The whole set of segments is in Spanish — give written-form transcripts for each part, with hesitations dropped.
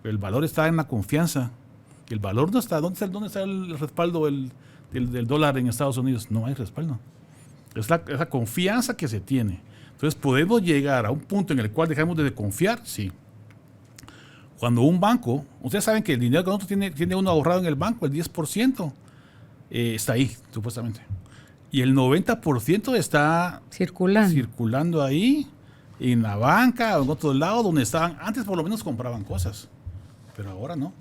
El valor está en la confianza. El valor no está. ¿Dónde está el respaldo del dólar en Estados Unidos? No hay respaldo. Es la confianza que se tiene. Entonces, ¿podemos llegar a un punto en el cual dejamos de confiar? Sí. Cuando un banco, ustedes saben que el dinero que nosotros tiene uno ahorrado en el banco, el 10%, está ahí, supuestamente. Y el 90% está circulando ahí, en la banca o en otros lados donde estaban. Antes por lo menos compraban cosas, pero ahora no.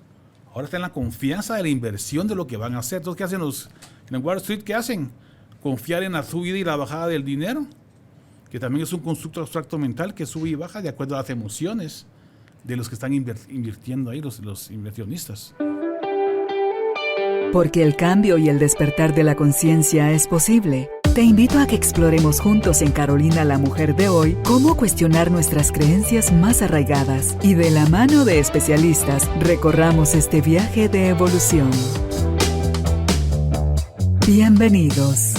Ahora está en la confianza de la inversión de lo que van a hacer. Entonces, ¿qué hacen en Wall Street? ¿Qué hacen? Confiar en la subida y la bajada del dinero, que también es un constructo abstracto mental que sube y baja de acuerdo a las emociones de los que están invirtiendo ahí, los inversionistas. Porque el cambio y el despertar de la conciencia es posible. Te invito a que exploremos juntos en Carolina la Mujer de hoy cómo cuestionar nuestras creencias más arraigadas y de la mano de especialistas recorramos este viaje de evolución. Bienvenidos.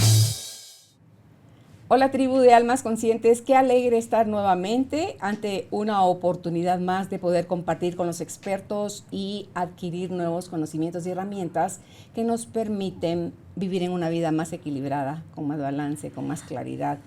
Hola tribu de almas conscientes, qué alegre estar nuevamente ante una oportunidad más de poder compartir con los expertos y adquirir nuevos conocimientos y herramientas que nos permiten vivir en una vida más equilibrada, con más balance, con más claridad,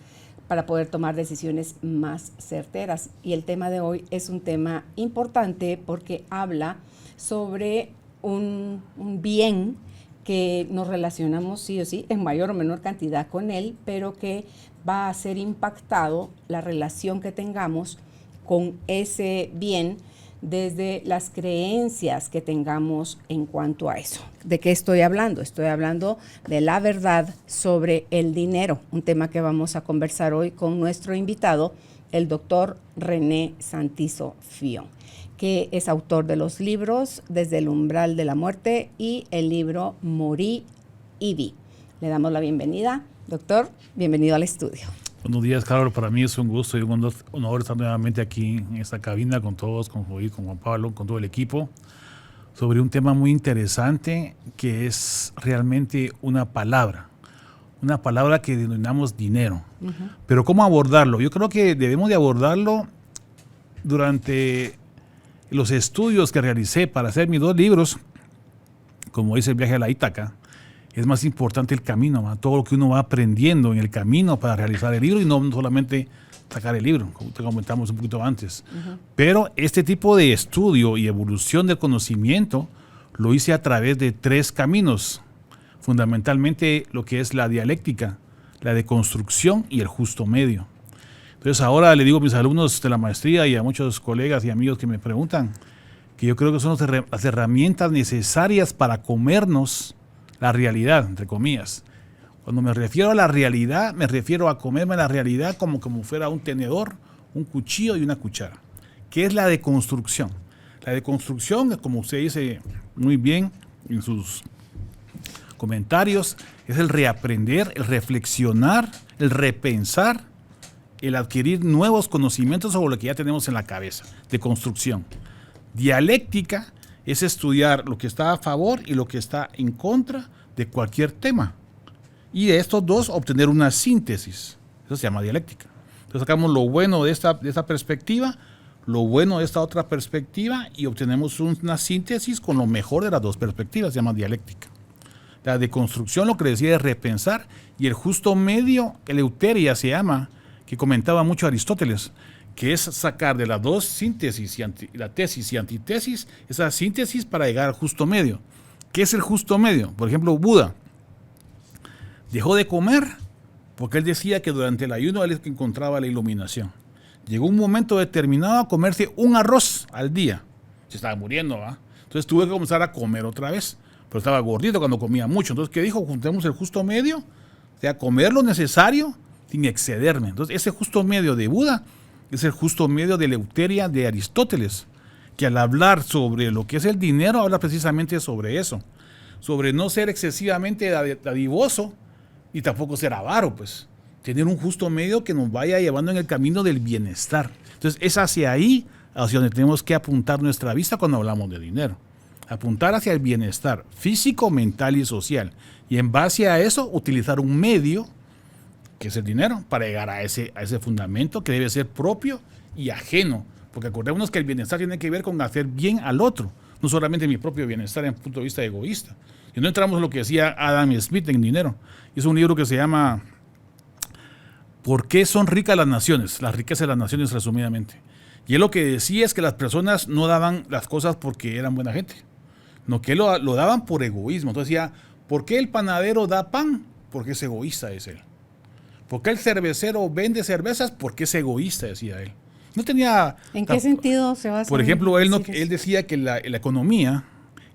para poder tomar decisiones más certeras. Y el tema de hoy es un tema importante porque habla sobre un bien que nos relacionamos sí o sí, en mayor o menor cantidad con él, pero que va a ser impactado la relación que tengamos con ese bien desde las creencias que tengamos en cuanto a eso. ¿De qué estoy hablando? Estoy hablando de la verdad sobre el dinero, un tema que vamos a conversar hoy con nuestro invitado, el doctor René Santizo Fion, que es autor de los libros Desde el umbral de la muerte y el libro Morí y Vi. Le damos la bienvenida. Doctor, bienvenido al estudio. Buenos días, Carol. Para mí es un gusto y un honor estar nuevamente aquí en esta cabina con todos, con Juan Pablo, con todo el equipo, sobre un tema muy interesante que es realmente una palabra que denominamos dinero. Uh-huh. Pero ¿cómo abordarlo? Yo creo que debemos de abordarlo durante los estudios que realicé para hacer mis 2 libros, como dice El viaje a la Ítaca. Es más importante el camino, todo lo que uno va aprendiendo en el camino para realizar el libro y no solamente sacar el libro, como te comentamos un poquito antes. Uh-huh. Pero este tipo de estudio y evolución del conocimiento lo hice a través de 3 caminos, fundamentalmente lo que es la dialéctica, la deconstrucción y el justo medio. Entonces ahora le digo a mis alumnos de la maestría y a muchos colegas y amigos que me preguntan que yo creo que son las herramientas necesarias para comernos la realidad, entre comillas. Cuando me refiero a la realidad, me refiero a comerme la realidad como fuera un tenedor, un cuchillo y una cuchara. ¿Qué es la deconstrucción? La deconstrucción, como usted dice muy bien en sus comentarios, es el reaprender, el reflexionar, el repensar, el adquirir nuevos conocimientos sobre lo que ya tenemos en la cabeza, de construcción. Dialéctica es estudiar lo que está a favor y lo que está en contra de cualquier tema. Y de estos 2 obtener una síntesis. Eso se llama dialéctica. Entonces sacamos lo bueno de esta perspectiva, lo bueno de esta otra perspectiva y obtenemos una síntesis con lo mejor de las 2 perspectivas. Se llama dialéctica. La deconstrucción, lo que decía, es repensar, y el justo medio, eleuteria se llama, que comentaba mucho Aristóteles, que es sacar de las 2 síntesis, la tesis y antítesis, esa síntesis para llegar al justo medio. ¿Qué es el justo medio? Por ejemplo, Buda dejó de comer porque él decía que durante el ayuno él encontraba la iluminación. Llegó un momento determinado a comerse un arroz al día. Se estaba muriendo, ¿va? Entonces tuve que comenzar a comer otra vez, pero estaba gordito cuando comía mucho. Entonces, ¿qué dijo? Juntemos el justo medio, o sea, comer lo necesario sin excederme. Entonces, ese justo medio de Buda es el justo medio de Eleuteria de Aristóteles, que al hablar sobre lo que es el dinero, habla precisamente sobre eso, sobre no ser excesivamente dadivoso y tampoco ser avaro, pues, tener un justo medio que nos vaya llevando en el camino del bienestar. Entonces, es hacia ahí, hacia donde tenemos que apuntar nuestra vista cuando hablamos de dinero. Apuntar hacia el bienestar físico, mental y social. Y en base a eso, utilizar un medio, que es el dinero, para llegar a ese fundamento que debe ser propio y ajeno Porque acordémonos que el bienestar tiene que ver con hacer bien al otro, no solamente mi propio bienestar en punto de vista egoísta. Y no entramos en lo que decía Adam Smith en Dinero. Es un libro que se llama ¿Por qué son ricas las naciones? Las riquezas de las naciones, resumidamente. Y él lo que decía es que las personas no daban las cosas porque eran buena gente, no, que lo daban por egoísmo. Entonces decía, ¿por qué el panadero da pan? Porque es egoísta, es él. ¿Por qué el cervecero vende cervezas? Porque es egoísta, decía él. No tenía... ¿En qué sentido se basa? Por ejemplo, él decía que la economía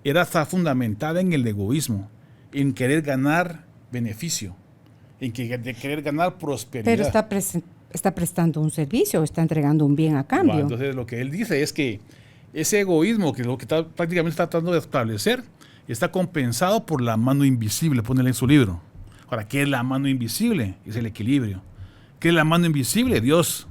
está fundamentada en el egoísmo, en querer ganar beneficio, en querer ganar prosperidad. Pero está prestando un servicio, está entregando un bien a cambio. Bueno, entonces lo que él dice es que ese egoísmo, que es lo que prácticamente está tratando de establecer, está compensado por la mano invisible, pone en su libro. Ahora, ¿qué es la mano invisible? Es el equilibrio. ¿Qué es la mano invisible? Dios.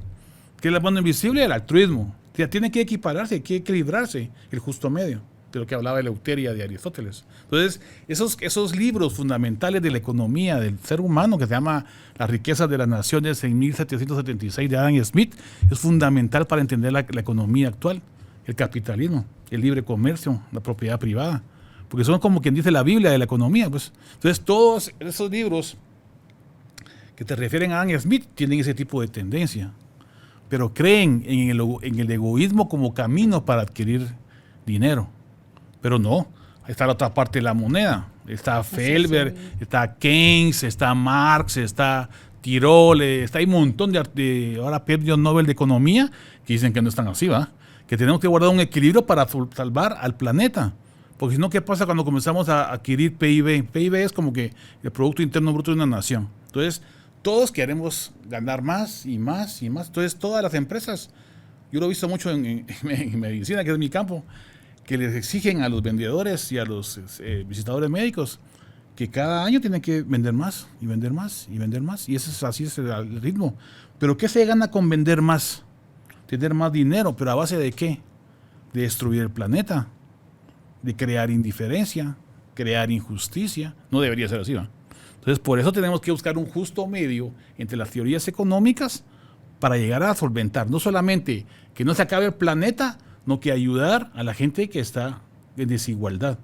¿Qué es la mano invisible? El altruismo. O sea, tiene que equipararse, hay que equilibrarse, el justo medio, de lo que hablaba Eleuteria de Aristóteles. Entonces, esos libros fundamentales de la economía del ser humano, que se llama Las riquezas de las naciones en 1776 de Adam Smith, es fundamental para entender la economía actual, el capitalismo, el libre comercio, la propiedad privada, porque son como quien dice la Biblia de la economía, pues. Entonces, todos esos libros que te refieren a Adam Smith tienen ese tipo de tendencia, pero creen en el egoísmo como camino para adquirir dinero. Pero no, ahí está la otra parte de la moneda. Está Felber, está Keynes, está Marx, está Tirol, hay un montón de ahora premios Nobel de Economía que dicen que no están así, ¿va? Que tenemos que guardar un equilibrio para salvar al planeta. Porque si no, ¿qué pasa cuando comenzamos a adquirir PIB? PIB es como que el Producto Interno Bruto de una nación. Entonces, todos queremos ganar más y más y más. Entonces, todas las empresas, yo lo he visto mucho en medicina, que es mi campo, que les exigen a los vendedores y a los visitadores médicos que cada año tienen que vender más y vender más y vender más. Y así es el ritmo. ¿Pero qué se gana con vender más? Tener más dinero, ¿pero a base de qué? De destruir el planeta, de crear indiferencia, crear injusticia. No debería ser así, ¿no? Entonces, por eso tenemos que buscar un justo medio entre las teorías económicas para llegar a solventar, no solamente que no se acabe el planeta, no que ayudar a la gente que está en desigualdad.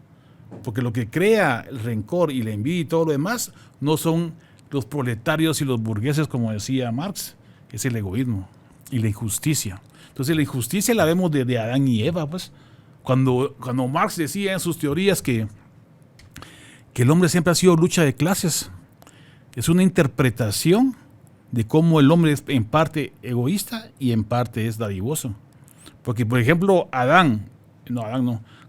Porque lo que crea el rencor y la envidia y todo lo demás no son los proletarios y los burgueses, como decía Marx, es el egoísmo y la injusticia. Entonces la injusticia la vemos desde Adán y Eva, pues. Cuando Marx decía en sus teorías que el hombre siempre ha sido lucha de clases, es una interpretación de cómo el hombre es en parte egoísta y en parte es dadivoso. Porque, por ejemplo,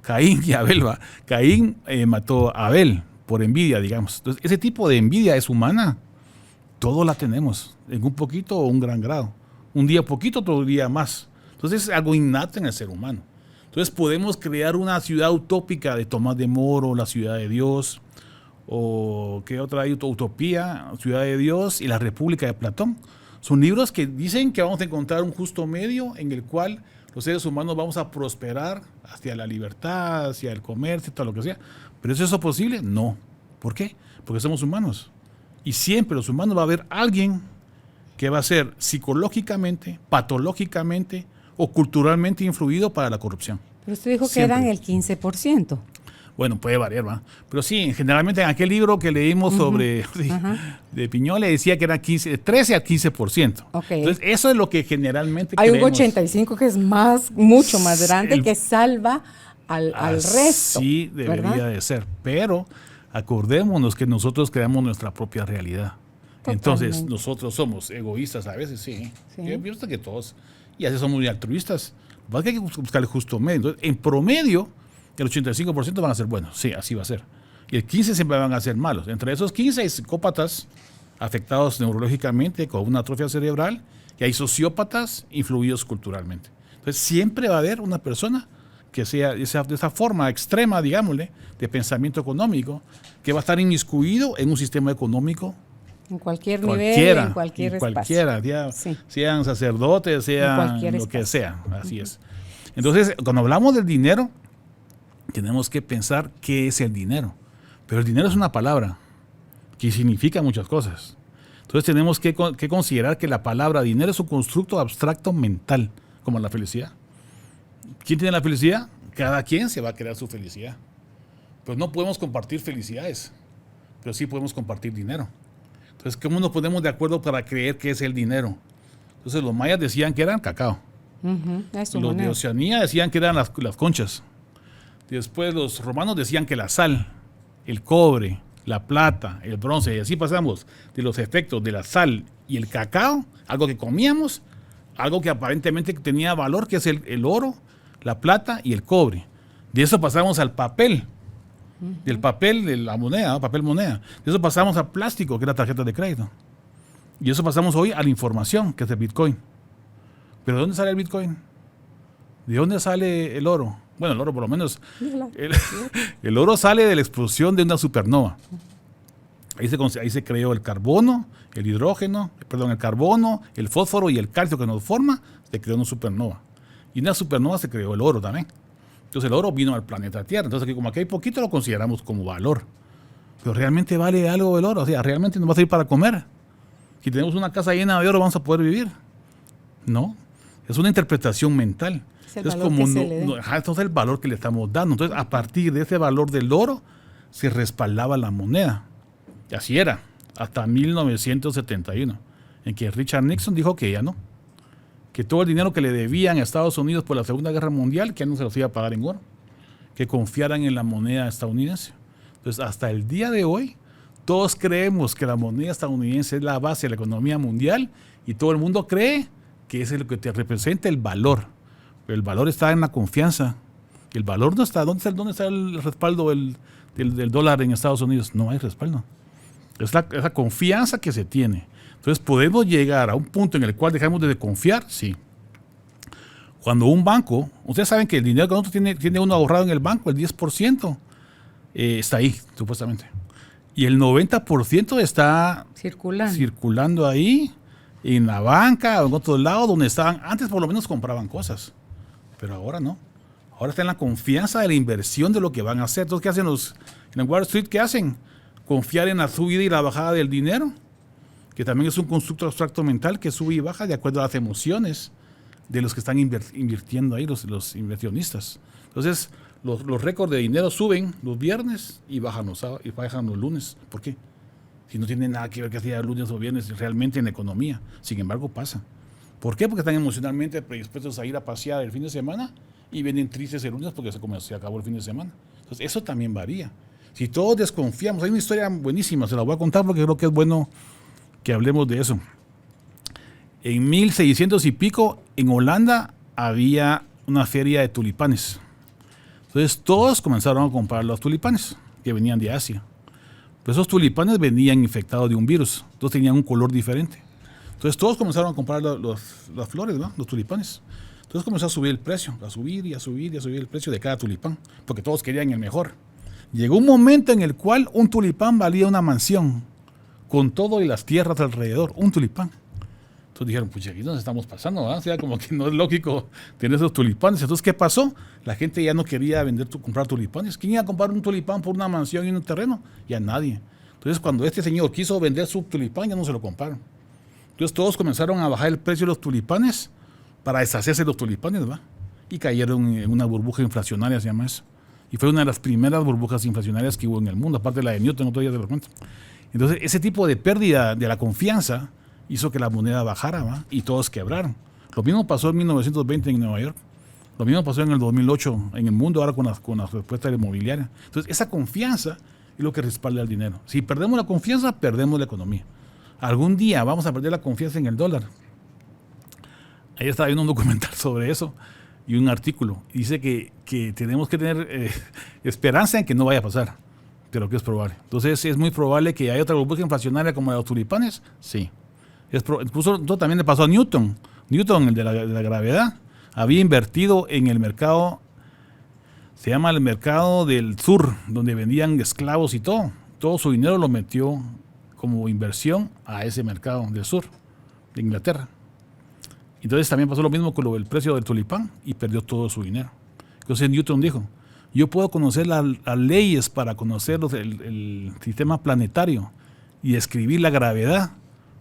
Caín y Abel, Caín mató a Abel por envidia, digamos. Entonces, ese tipo de envidia es humana. Todos la tenemos, en un poquito o un gran grado. Un día poquito, otro día más. Entonces, es algo innato en el ser humano. Entonces, podemos crear una ciudad utópica de Tomás de Moro, la ciudad de Dios, o ¿qué otra hay? Utopía, Ciudad de Dios y la República de Platón. Son libros que dicen que vamos a encontrar un justo medio en el cual los seres humanos vamos a prosperar hacia la libertad, hacia el comercio, todo lo que sea. ¿Pero ¿es eso posible? No. ¿Por qué? Porque somos humanos. Y siempre los humanos va a haber alguien que va a ser psicológicamente, patológicamente o culturalmente influido para la corrupción. Pero usted dijo Siempre. que eran el 15%. Bueno, puede variar, ¿va? Pero sí, generalmente en aquel libro que leímos sobre de Piñol le decía que era 13 al 15%. Okay. Entonces, eso es lo que generalmente hay creemos. un 85 que es mucho más grande, que salva al resto. Sí, debería ¿verdad? de ser. Pero acordémonos que nosotros creamos nuestra propia realidad. Totalmente. Entonces, nosotros somos egoístas a veces, sí. Yo pienso que todos. Y así somos muy altruistas. Lo que hay que buscar el justo medio. Entonces, en promedio, el 85% van a ser buenos. Sí, así va a ser. Y el 15% siempre van a ser malos. Entre esos 15 hay psicópatas afectados neurológicamente con una atrofia cerebral y hay sociópatas influidos culturalmente. Entonces, siempre va a haber una persona que sea de esa forma extrema, digámosle, de pensamiento económico, que va a estar inmiscuido en un sistema económico en cualquier nivel, en cualquier espacio. Sean sacerdotes, sean lo que sea, así es. Entonces, cuando hablamos del dinero, tenemos que pensar qué es el dinero. Pero el dinero es una palabra que significa muchas cosas. Entonces tenemos que considerar que la palabra dinero es un constructo abstracto mental, como la felicidad. ¿Quién tiene la felicidad? Cada quien se va a crear su felicidad. Pues no podemos compartir felicidades, pero sí podemos compartir dinero. Entonces, ¿cómo nos ponemos de acuerdo para creer que es el dinero? Entonces, los mayas decían que eran cacao. Los de Oceanía decían que eran las conchas. Después, los romanos decían que la sal, el cobre, la plata, el bronce, y así pasamos de los efectos de la sal y el cacao, algo que comíamos, algo que aparentemente tenía valor, que es el oro, la plata y el cobre. De eso pasamos al papel. Del papel de la moneda, ¿no? Papel moneda. De eso pasamos al plástico, que es la tarjeta de crédito. Y eso pasamos hoy a la información, que es el Bitcoin. ¿Pero de dónde sale el Bitcoin? ¿De dónde sale el oro? Bueno, el oro por lo menos. El oro sale de la explosión de una supernova. Ahí se creó el carbono, el carbono, el fósforo y el calcio que nos forma, se creó una supernova. Y en una supernova se creó el oro también. Entonces el oro vino al planeta Tierra. Entonces como aquí hay poquito, lo consideramos como valor. Pero ¿realmente vale algo el oro? O sea, ¿realmente nos va a servir para comer? Si tenemos una casa llena de oro, ¿vamos a poder vivir? No. Es una interpretación mental. Entonces el valor que le estamos dando. Entonces a partir de ese valor del oro se respaldaba la moneda. Y así era, hasta 1971, en que Richard Nixon dijo que ya no. Que todo el dinero que le debían a Estados Unidos por la Segunda Guerra Mundial, que ya no se los iba a pagar en oro. Que confiaran en la moneda estadounidense. Entonces hasta el día de hoy, todos creemos que la moneda estadounidense es la base de la economía mundial y todo el mundo cree que es lo que te representa el valor. Pero el valor está en la confianza. El valor no está. ¿Dónde está el respaldo del dólar en Estados Unidos? No hay respaldo. Es la confianza que se tiene. Entonces, ¿podemos llegar a un punto en el cual dejamos de confiar? Sí. Cuando un banco, ustedes saben que el dinero que nosotros tiene uno ahorrado en el banco, el 10%, está ahí, supuestamente. Y el 90% está circulando ahí, en la banca o en otros lados donde estaban. Antes por lo menos compraban cosas, pero ahora no. Ahora está en la confianza de la inversión de lo que van a hacer. Entonces, ¿qué hacen en Wall Street? ¿Qué hacen? Confiar en la subida y la bajada del dinero, que también es un constructo abstracto mental que sube y baja de acuerdo a las emociones de los que están invirtiendo ahí, los inversionistas. Entonces, los récords de dinero suben los viernes y bajan los sábados y bajan los lunes. ¿Por qué? Si no tiene nada que ver que hacía lunes o viernes realmente en la economía. Sin embargo, pasa. ¿Por qué? Porque están emocionalmente predispuestos a ir a pasear el fin de semana y vienen tristes el lunes porque se acabó el fin de semana. Entonces, eso también varía. Si todos desconfiamos, hay una historia buenísima, se la voy a contar porque creo que es bueno que hablemos de eso. En 1600 y pico, en Holanda, había una feria de tulipanes. Entonces todos comenzaron a comprar los tulipanes que venían de Asia. Pero esos tulipanes venían infectados de un virus, entonces tenían un color diferente. Entonces todos comenzaron a comprar las flores, ¿no? Los tulipanes. Entonces comenzó a subir el precio, a subir el precio de cada tulipán, porque todos querían el mejor. Llegó un momento en el cual un tulipán valía una mansión, con todo y las tierras alrededor, un tulipán. Entonces dijeron, pues aquí nos estamos pasando, ¿verdad? O sea, como que no es lógico tener esos tulipanes. Entonces, ¿qué pasó? La gente ya no quería comprar tulipanes. ¿Quién iba a comprar un tulipán por una mansión y un terreno? Ya nadie. Entonces, cuando este señor quiso vender su tulipán, ya no se lo compraron. Entonces, todos comenzaron a bajar el precio de los tulipanes para deshacerse de los tulipanes, ¿verdad? Y cayeron en una burbuja inflacionaria, se llama eso. Y fue una de las primeras burbujas inflacionarias que hubo en el mundo, aparte de la de Newton, otro día te lo cuento. Entonces, ese tipo de pérdida de la confianza hizo que la moneda bajara, ¿va? Y todos quebraron. Lo mismo pasó en 1920 en Nueva York. Lo mismo pasó en el 2008 en el mundo, ahora con las respuestas inmobiliarias. Entonces, esa confianza es lo que respalda el dinero. Si perdemos la confianza, perdemos la economía. Algún día vamos a perder la confianza en el dólar. Ayer estaba viendo un documental sobre eso y un artículo. Dice que tenemos que tener esperanza en que no vaya a pasar, pero que es probable. Entonces, ¿es muy probable que haya otra burbuja inflacionaria como la de los tulipanes? Sí. Incluso también le pasó a Newton. Newton, el de la gravedad, había invertido en el mercado, se llama el mercado del sur, donde vendían esclavos y todo. Todo su dinero lo metió como inversión a ese mercado del sur, de Inglaterra. Entonces también pasó lo mismo con el precio del tulipán y perdió todo su dinero. Entonces Newton dijo, yo puedo conocer las leyes para conocer el sistema planetario y describir la gravedad,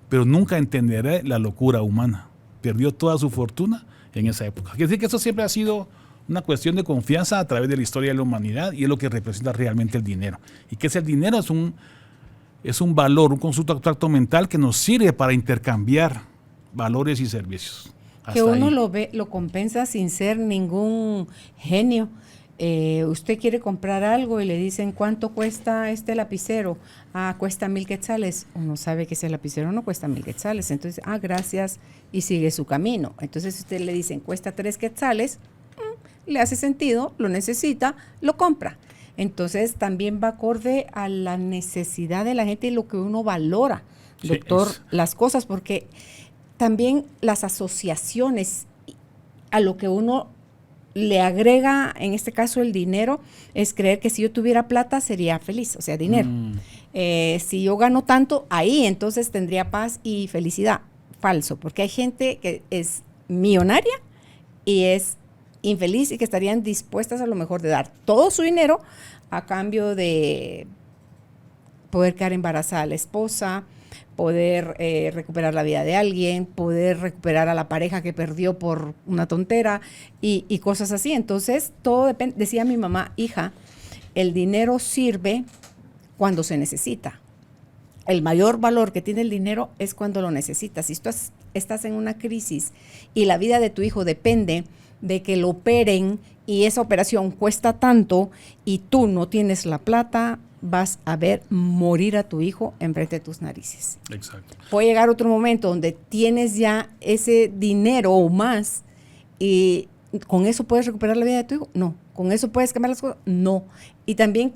pero nunca entenderé la locura humana. Perdió toda su fortuna en esa época. Quiere decir que eso siempre ha sido una cuestión de confianza a través de la historia de la humanidad y es lo que representa realmente el dinero. ¿Y qué es el dinero? Es un valor, un constructo abstracto mental que nos sirve para intercambiar valores y servicios. Que uno lo ve, lo compensa sin ser ningún genio. Usted quiere comprar algo y le dicen ¿cuánto cuesta este lapicero? Cuesta 1,000 quetzales. Uno sabe que ese lapicero no cuesta 1,000 quetzales. Entonces, gracias, y sigue su camino. Entonces, si usted le dicen cuesta 3 quetzales, le hace sentido, lo necesita, lo compra. Entonces, también va acorde a la necesidad de la gente y lo que uno valora, doctor, las cosas, porque también las asociaciones a lo que uno le agrega, en este caso el dinero, es creer que si yo tuviera plata sería feliz, o sea, dinero. Si yo gano tanto, ahí entonces tendría paz y felicidad. Falso, porque hay gente que es millonaria y es infeliz y que estarían dispuestas a lo mejor de dar todo su dinero a cambio de poder quedar embarazada a la esposa, poder recuperar la vida de alguien, poder recuperar a la pareja que perdió por una tontera y cosas así. Entonces, todo depende. Decía mi mamá, hija, el dinero sirve cuando se necesita. El mayor valor que tiene el dinero es cuando lo necesitas. Si tú estás en una crisis y la vida de tu hijo depende de que lo operen y esa operación cuesta tanto y tú no tienes la plata, vas a ver morir a tu hijo enfrente de tus narices. Exacto. Puede llegar otro momento donde tienes ya ese dinero o más y ¿con eso puedes recuperar la vida de tu hijo? No. ¿Con eso puedes cambiar las cosas? No. Y también,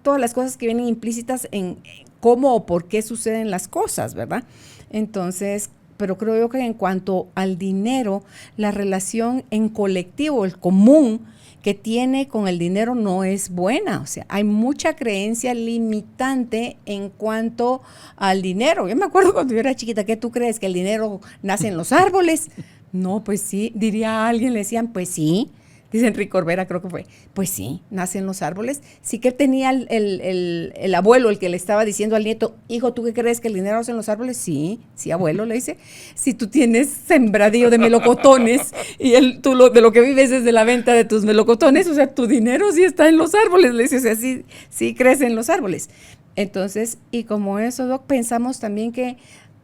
todas las cosas que vienen implícitas en cómo o por qué suceden las cosas, ¿verdad? Entonces, pero creo yo que en cuanto al dinero, la relación en colectivo, el común que tiene con el dinero no es buena. O sea, hay mucha creencia limitante en cuanto al dinero. Yo me acuerdo cuando yo era chiquita, ¿qué tú crees? ¿Que el dinero nace en los árboles? No, pues sí, diría alguien, le decían, pues sí. Dice Enrique Corbera, creo que fue, pues sí, nace en los árboles. Sí que tenía el abuelo, el que le estaba diciendo al nieto, hijo, ¿tú qué crees que el dinero nace en los árboles? Sí, abuelo, le dice, si tú tienes sembradío de melocotones y tú de lo que vives es de la venta de tus melocotones, o sea, tu dinero sí está en los árboles, le dice, o sea, sí crece en los árboles. Entonces, y como eso, Doc, pensamos también que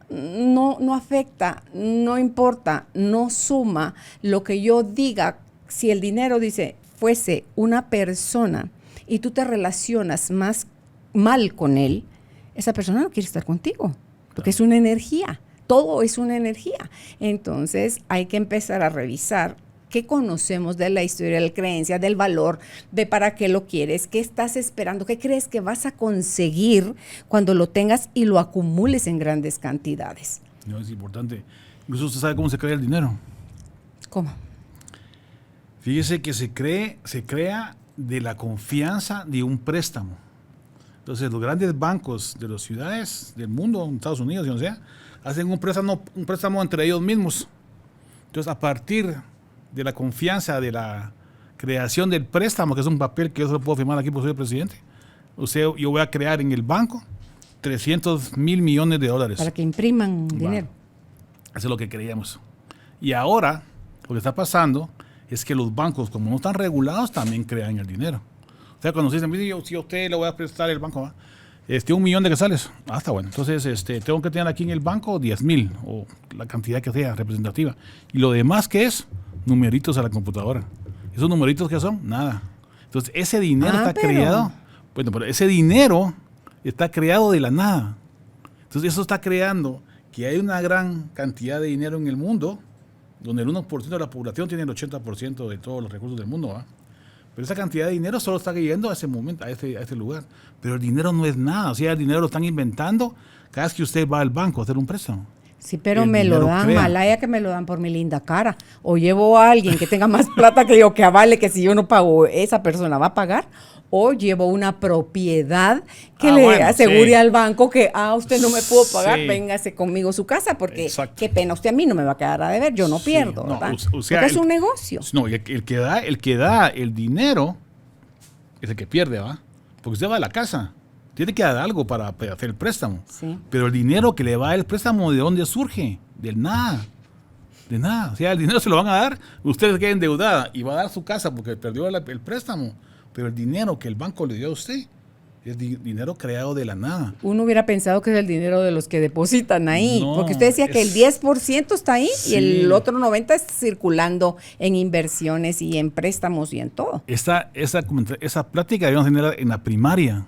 no afecta, no importa, no suma lo que yo diga. Si el dinero, dice, fuese una persona y tú te relacionas más mal con él, esa persona no quiere estar contigo, porque es una energía, todo es una energía. Entonces hay que empezar a revisar qué conocemos de la historia, de la creencia, del valor, de para qué lo quieres, qué estás esperando, qué crees que vas a conseguir cuando lo tengas y lo acumules en grandes cantidades. No, es importante. Incluso usted sabe cómo se crea el dinero. ¿Cómo? Fíjese que se crea de la confianza de un préstamo. Entonces, los grandes bancos de las ciudades del mundo, en Estados Unidos, donde sea, hacen un préstamo entre ellos mismos. Entonces, a partir de la confianza de la creación del préstamo, que es un papel que yo se lo puedo firmar aquí por ser presidente, yo voy a crear en el banco 300,000 millones de dólares. Para que impriman dinero. Eso es lo que creíamos. Y ahora, lo que está pasando es que los bancos, como no están regulados, también crean el dinero. O sea, cuando se dicen, si a usted le voy a prestar el banco, 1,000,000 de quetzales. Está bueno. Entonces, tengo que tener aquí en el banco 10,000 o la cantidad que sea representativa. Y lo demás, ¿qué es? Numeritos a la computadora. ¿Esos numeritos qué son? Nada. Entonces, ese dinero está creado. Bueno, pero ese dinero está creado de la nada. Entonces, eso está creando que hay una gran cantidad de dinero en el mundo, donde el 1% de la población tiene el 80% de todos los recursos del mundo, ¿va? Pero esa cantidad de dinero solo está yendo a ese momento, a este lugar. Pero el dinero no es nada, o sea, el dinero lo están inventando cada vez que usted va al banco a hacer un préstamo. Sí, pero me lo dan, malaya que me lo dan por mi linda cara. O llevo a alguien que tenga más plata que yo, que avale que si yo no pago, esa persona va a pagar. O llevo una propiedad que le asegure al banco que, usted no me pudo pagar, véngase conmigo a su casa, porque qué pena, usted a mí no me va a quedar a deber, yo no pierdo, ¿verdad? O sea, porque es un negocio. No, el que da el dinero es el que pierde, ¿va? Porque usted va a la casa, tiene que dar algo para hacer el préstamo. Sí. Pero el dinero que le va el préstamo, ¿de dónde surge? Del nada. De nada. O sea, el dinero se lo van a dar, usted se queda endeudada y va a dar su casa porque perdió el préstamo. Pero el dinero que el banco le dio a usted es dinero creado de la nada. Uno hubiera pensado que es el dinero de los que depositan ahí, No, porque usted decía que el 10% está ahí Sí. y el otro 90% es circulando en inversiones y en préstamos y en todo. Esa plática debemos tener en la primaria,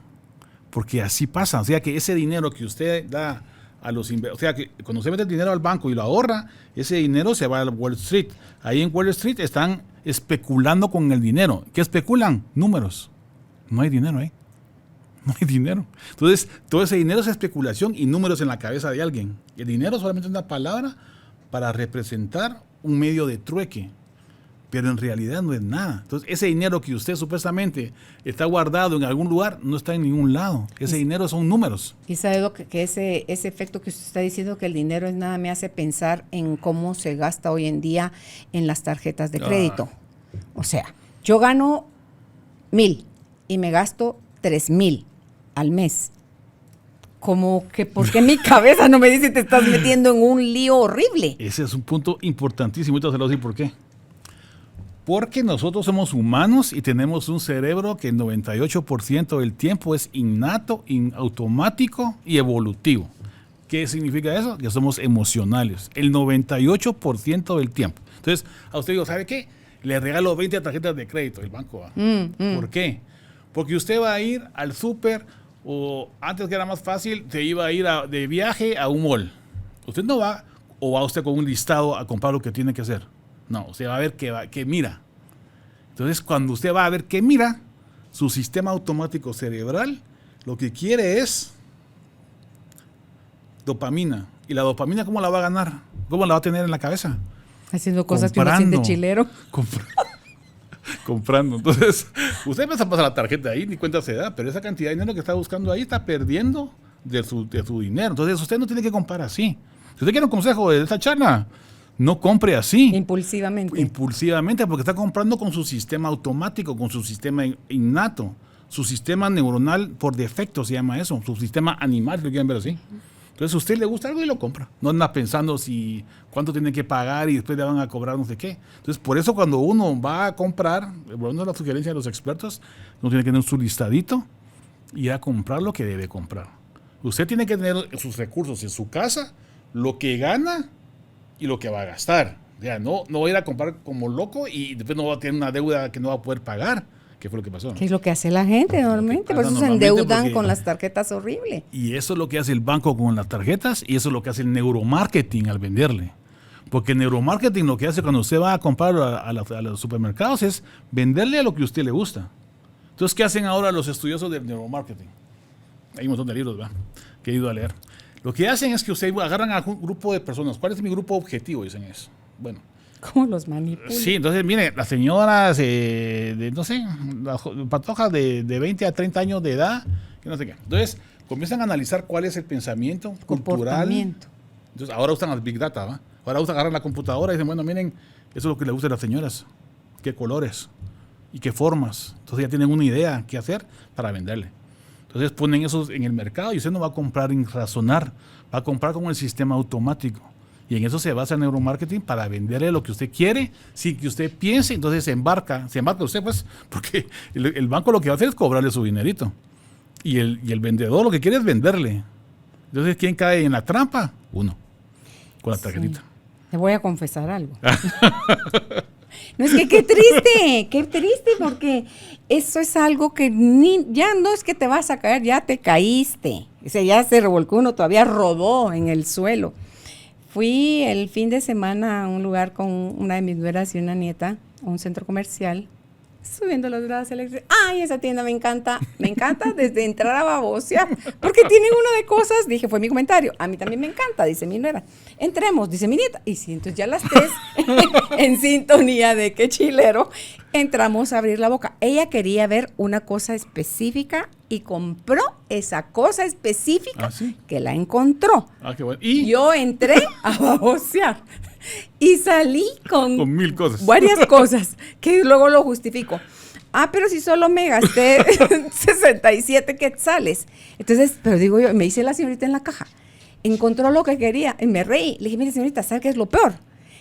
porque así pasa. O sea, que ese dinero que usted da a los inversores, o sea, que cuando usted mete el dinero al banco y lo ahorra, ese dinero se va a Wall Street. Ahí en Wall Street están especulando con el dinero. ¿Qué especulan? Números. No hay dinero ahí. No hay dinero. Entonces, todo ese dinero es especulación y números en la cabeza de alguien. El dinero solamente es una palabra para representar un medio de trueque, pero en realidad no es nada. Entonces, ese dinero que usted supuestamente está guardado en algún lugar, no está en ningún lado. Ese dinero son números. Y sabe lo que ese efecto que usted está diciendo, que el dinero es nada, me hace pensar en cómo se gasta hoy en día en las tarjetas de crédito. O sea, yo gano 1,000 y me gasto 3,000 al mes. Como que, ¿por qué mi cabeza no me dice te estás metiendo en un lío horrible? Ese es un punto importantísimo. Ahorita se lo voy a decir por qué. Porque nosotros somos humanos y tenemos un cerebro que el 98% del tiempo es innato, automático y evolutivo. ¿Qué significa eso? Que somos emocionales. El 98% del tiempo. Entonces, a usted digo, ¿sabe qué? Le regalo 20 tarjetas de crédito, el banco va. ¿Por qué? Porque usted va a ir al súper, o antes que era más fácil, se iba a ir de viaje a un mall. Usted no va, o va usted con un listado a comprar lo que tiene que hacer. No, usted va a ver qué mira. Entonces, cuando usted va a ver qué mira, su sistema automático cerebral lo que quiere es dopamina. ¿Y la dopamina cómo la va a ganar? ¿Cómo la va a tener en la cabeza? Haciendo cosas que uno siente chilero. Comprando. Entonces, usted empieza a pasar la tarjeta ahí, ni cuenta se da, pero esa cantidad de dinero que está buscando ahí está perdiendo de su dinero. Entonces, usted no tiene que comprar así. Si usted quiere un consejo de esta charla, no compre así. Impulsivamente, porque está comprando con su sistema automático, con su sistema innato. Su sistema neuronal por defecto se llama eso, su sistema animal, si lo quieren ver así. Entonces, a usted le gusta algo y lo compra. No anda pensando cuánto tiene que pagar y después le van a cobrar no sé qué. Entonces, por eso cuando uno va a comprar, bueno, la sugerencia de los expertos, uno tiene que tener su listadito y a comprar lo que debe comprar. Usted tiene que tener sus recursos en su casa, lo que gana y lo que va a gastar. O sea, no va a ir a comprar como loco y después no va a tener una deuda que no va a poder pagar. ¿Qué fue lo que pasó? ¿Qué es lo que hace la gente normalmente? Por eso se endeudan con las tarjetas horrible. Y eso es lo que hace el banco con las tarjetas y eso es lo que hace el neuromarketing al venderle. Porque el neuromarketing lo que hace cuando usted va a comprar a los supermercados es venderle a lo que a usted le gusta. Entonces, ¿qué hacen ahora los estudiosos del neuromarketing? Hay un montón de libros, ¿verdad?, que he ido a leer. Lo que hacen es que ustedes agarran a un grupo de personas. ¿Cuál es mi grupo objetivo? Dicen eso. Bueno. ¿Cómo los manipulan? Sí, entonces, mire, las señoras no sé, las patojas de 20 a 30 años de edad, que no sé qué. Entonces, comienzan a analizar cuál es el pensamiento cultural. Entonces, ahora usan las Big Data, ¿va? Ahora agarran la computadora y dicen, bueno, miren, eso es lo que le gusta a las señoras. ¿Qué colores? ¿Y qué formas? Entonces ya tienen una idea qué hacer para venderle. Entonces ponen eso en el mercado y usted no va a comprar en razonar, va a comprar con el sistema automático. Y en eso se basa el neuromarketing para venderle lo que usted quiere, sin que usted piense, entonces se embarca usted, pues, porque el banco lo que va a hacer es cobrarle su dinerito. Y el vendedor lo que quiere es venderle. Entonces, ¿quién cae en la trampa? Uno, con la tarjetita. Sí. Te voy a confesar algo. No, es que qué triste, porque eso es algo que ya no es que te vas a caer, ya te caíste. O sea, ya se revolcó uno, todavía rodó en el suelo. Fui el fin de semana a un lugar con una de mis nueras y una nieta, a un centro comercial, subiendo las gradas eléctricas. ¡Ay, esa tienda me encanta! Me encanta desde entrar a babosear, porque tienen una de cosas, dije, fue mi comentario, a mí también me encanta, dice mi nuera. Entremos, dice mi nieta, y sí, entonces ya las tres, en sintonía de qué chilero, entramos a abrir la boca. Ella quería ver una cosa específica y compró esa cosa específica que la encontró. Qué bueno. ¿Y? Yo entré a babosear y salí con 1000 cosas. Varias cosas que luego lo justifico. Pero si solo me gasté 67 quetzales. Entonces, pero digo yo, me dice la señorita en la caja, encontró lo que quería y me reí. Le dije, mire señorita, ¿sabe qué es lo peor?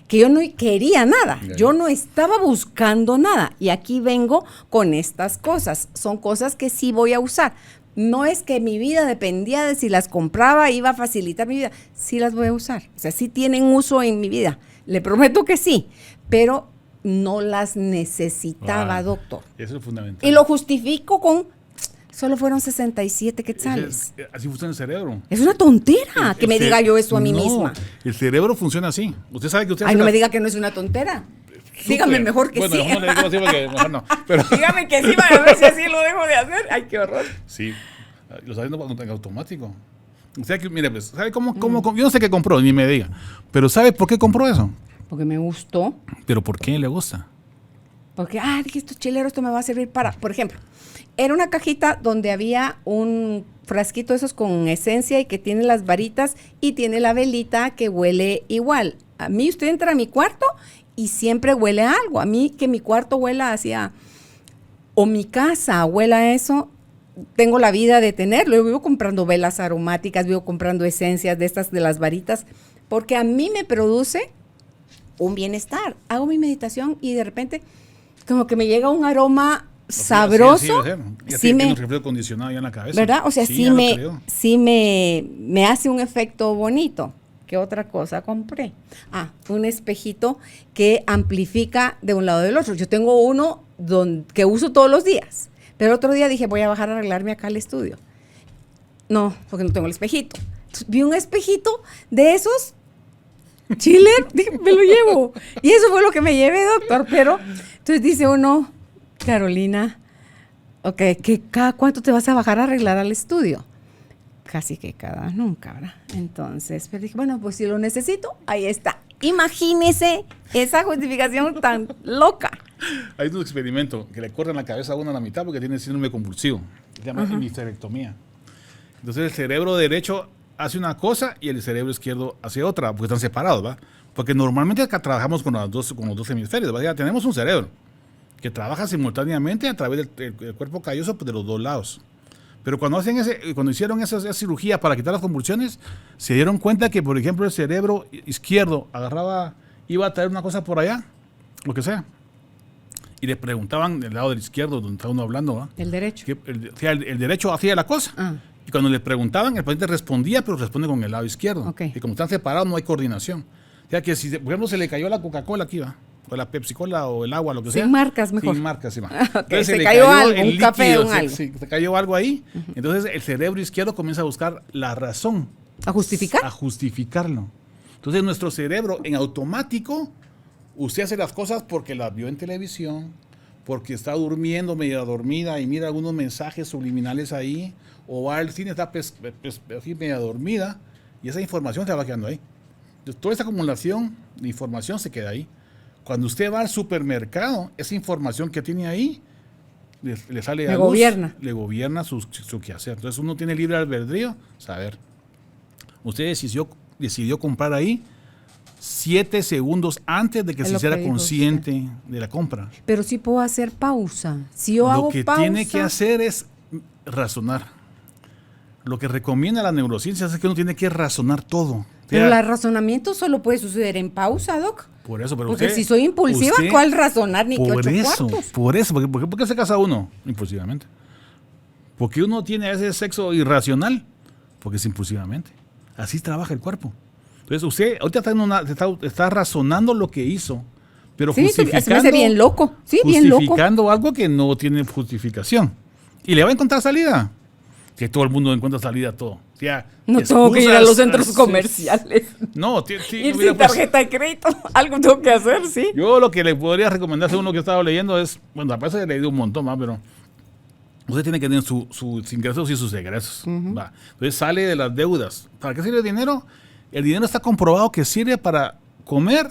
que yo no quería nada, Ya. yo no estaba buscando nada y aquí vengo con estas cosas, son cosas que sí voy a usar. No es que mi vida dependía de si las compraba, iba a facilitar mi vida, sí las voy a usar, o sea, sí tienen uso en mi vida, le prometo que sí, pero no las necesitaba, doctor. Eso es fundamental. Y lo justifico con, solo fueron 67 quetzales. Así funciona el cerebro. Es una tontera que me diga yo eso a mí No, misma. El cerebro funciona así. Usted sabe que usted... Ay, no me diga que no es una tontera. Dígame mejor que bueno, sí. Bueno, no le digo así porque mejor no. Pero, Dígame que sí, para ver si así lo dejo de hacer. Ay, qué horror. sí, lo está haciendo en automático. O sea que, mire, pues, ¿sabe cómo? Yo no sé qué compró, ni me diga. Pero ¿sabe por qué compró eso? Porque me gustó. ¿Pero por qué le gusta? Porque, dije, esto chilero, esto me va a servir para, por ejemplo, era una cajita donde había un frasquito de esos con esencia y que tiene las varitas y tiene la velita que huele igual. A mí usted entra a mi cuarto y siempre huele a algo. A mí que mi cuarto huela hacia, o mi casa huela a eso, tengo la vida de tenerlo. Yo vivo comprando velas aromáticas, vivo comprando esencias de estas de las varitas, porque a mí me produce un bienestar. Hago mi meditación y de repente como que me llega un aroma sabroso. Ya Sí tiene me, un reflejo acondicionado ya en la cabeza. ¿verdad? O sea, ya lo creo. sí me hace un efecto bonito. ¿Qué otra cosa compré? Un espejito que amplifica de un lado del otro. Yo tengo uno que uso todos los días, pero otro día dije, voy a bajar a arreglarme acá al estudio. No, porque no tengo el espejito. Entonces, vi un espejito de esos chiller, dije, me lo llevo. Y eso fue lo que me llevé, doctor. Pero entonces dice uno, Carolina, ok, ¿cada cuánto te vas a bajar a arreglar al estudio? Casi que cada nunca, ¿verdad? Entonces, pero dije, bueno, pues si lo necesito, ahí está. Imagínese esa justificación tan loca. Hay un experimento que le cortan la cabeza a uno a la mitad porque tiene síndrome convulsivo. Se llama histerectomía. Entonces el cerebro derecho hace una cosa y el cerebro izquierdo hace otra, porque están separados, ¿va? Porque normalmente acá trabajamos con los dos hemisferios, ¿va? Ya tenemos un cerebro que trabaja simultáneamente a través del cuerpo calloso, pues, de los dos lados. Pero cuando hicieron esa cirugía para quitar las convulsiones, se dieron cuenta que, por ejemplo, el cerebro izquierdo iba a traer una cosa por allá, lo que sea. Y le preguntaban del lado del izquierdo, donde está uno hablando, ¿va? El derecho. El derecho hacía la cosa. Y cuando le preguntaban, el paciente respondía, pero responde con el lado izquierdo. Okay. Y como están separados, no hay coordinación. O sea que si, por ejemplo, se le cayó la Coca-Cola aquí, ¿va? O la Pepsi-Cola o el agua, lo que sea. Sin marcas, mejor. Sin marcas, sí, va. Okay, Entonces, se le cayó algo, un líquido, café, un algo. se cayó algo ahí. Entonces, el cerebro izquierdo comienza a buscar la razón. ¿A justificar? A justificarlo. Entonces, nuestro cerebro, en automático, usted hace las cosas porque las vio en televisión, porque está durmiendo, medio dormida, y mira algunos mensajes subliminales ahí, o va al cine, está así media dormida, y esa información se va quedando ahí. Entonces, toda esa acumulación de información se queda ahí. Cuando usted va al supermercado, esa información que tiene ahí le sale a luz, le gobierna su quehacer. Entonces uno tiene libre albedrío, saber. Usted decidió comprar ahí 7 segundos antes de que se hiciera consciente de la compra. Pero sí puedo hacer pausa. Si yo hago pausa... Lo que tiene que hacer es razonar. Lo que recomienda la neurociencia es que uno tiene que razonar todo. Pero el razonamiento solo puede suceder en pausa, Doc. Por eso, pero porque si soy impulsiva, ¿cuál razonar ni que 8 cuartos? Por eso, ¿por qué se casa uno impulsivamente? Porque uno tiene ese sexo irracional, porque es impulsivamente. Así trabaja el cuerpo. Entonces usted ahorita está razonando lo que hizo, pero justificando, me hace bien loco. Sí, justificando algo que no tiene justificación. Y le va a encontrar salida. Que todo el mundo encuentra salida a todo. O sea, no tengo que ir a los centros comerciales. No, ir sin tarjeta de crédito. Algo tengo que hacer, sí. Yo lo que le podría recomendar según lo que he estado leyendo es, bueno, a pesar de que he leído un montón más, pero usted tiene que tener sus ingresos y sus egresos. Va. Entonces sale de las deudas. ¿Para qué sirve el dinero? El dinero está comprobado que sirve para comer,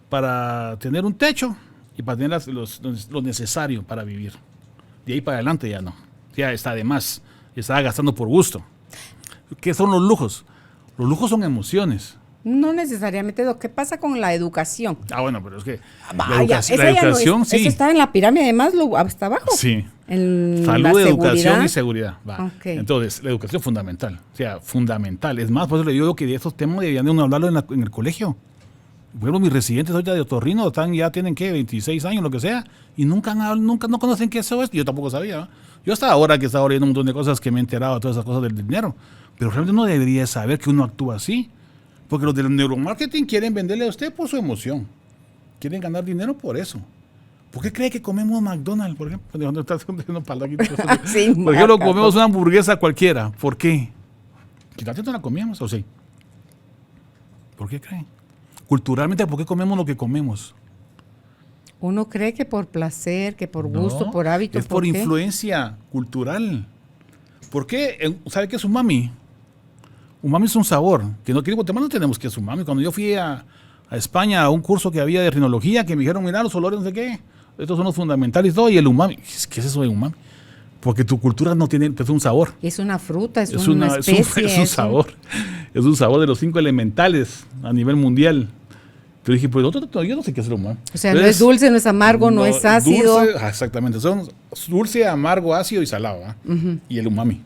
para tener un techo y para tener lo necesario para vivir. De ahí para adelante ya no. Ya está de más, está gastando por gusto. ¿Qué son los lujos? Los lujos son emociones. No necesariamente, ¿qué pasa con la educación? Bueno, pero es que la educación, sí. Eso está en la pirámide de Maslow, hasta abajo. Sí. Salud, educación y seguridad. Va. Okay. Entonces, la educación es fundamental. O sea, fundamental. Es más, por eso le digo que de estos temas deberían de uno hablarlo en el colegio. Bueno, mis residentes ahorita de otorrino ya tienen, ¿qué? 26 años, lo que sea, y nunca no conocen qué es eso. Yo tampoco sabía, ¿no? Yo hasta ahora que estaba leyendo un montón de cosas que me he enterado de todas esas cosas del dinero, pero realmente no debería saber que uno actúa así, porque los del neuromarketing quieren venderle a usted por su emoción, quieren ganar dinero por eso. ¿Por qué cree que comemos McDonald's, por ejemplo? Sí, por ejemplo, comemos una hamburguesa cualquiera. ¿Por qué? Quizás no la comíamos, ¿o sí? ¿Por qué creen? Culturalmente, ¿por qué comemos lo que comemos? Uno cree que por placer, que por gusto, por hábito. Es por influencia cultural. ¿Por qué? ¿Sabe qué es umami? Umami es un sabor. Que no aquí en Guatemala no tenemos que es umami. Cuando yo fui a España a un curso que había de rinología, que me dijeron, mira, los olores, no sé qué, estos son los fundamentales y todo, y el umami. ¿Qué es eso de umami? Porque tu cultura no tiene un sabor. Es una fruta, es una especie. Es un sabor. Es un sabor de los 5 elementales a nivel mundial. Yo dije, pues yo no sé qué es el umami. O sea, entonces, no es dulce, no es amargo, no es ácido. Dulce, exactamente. Son dulce, amargo, ácido y salado. Y el umami.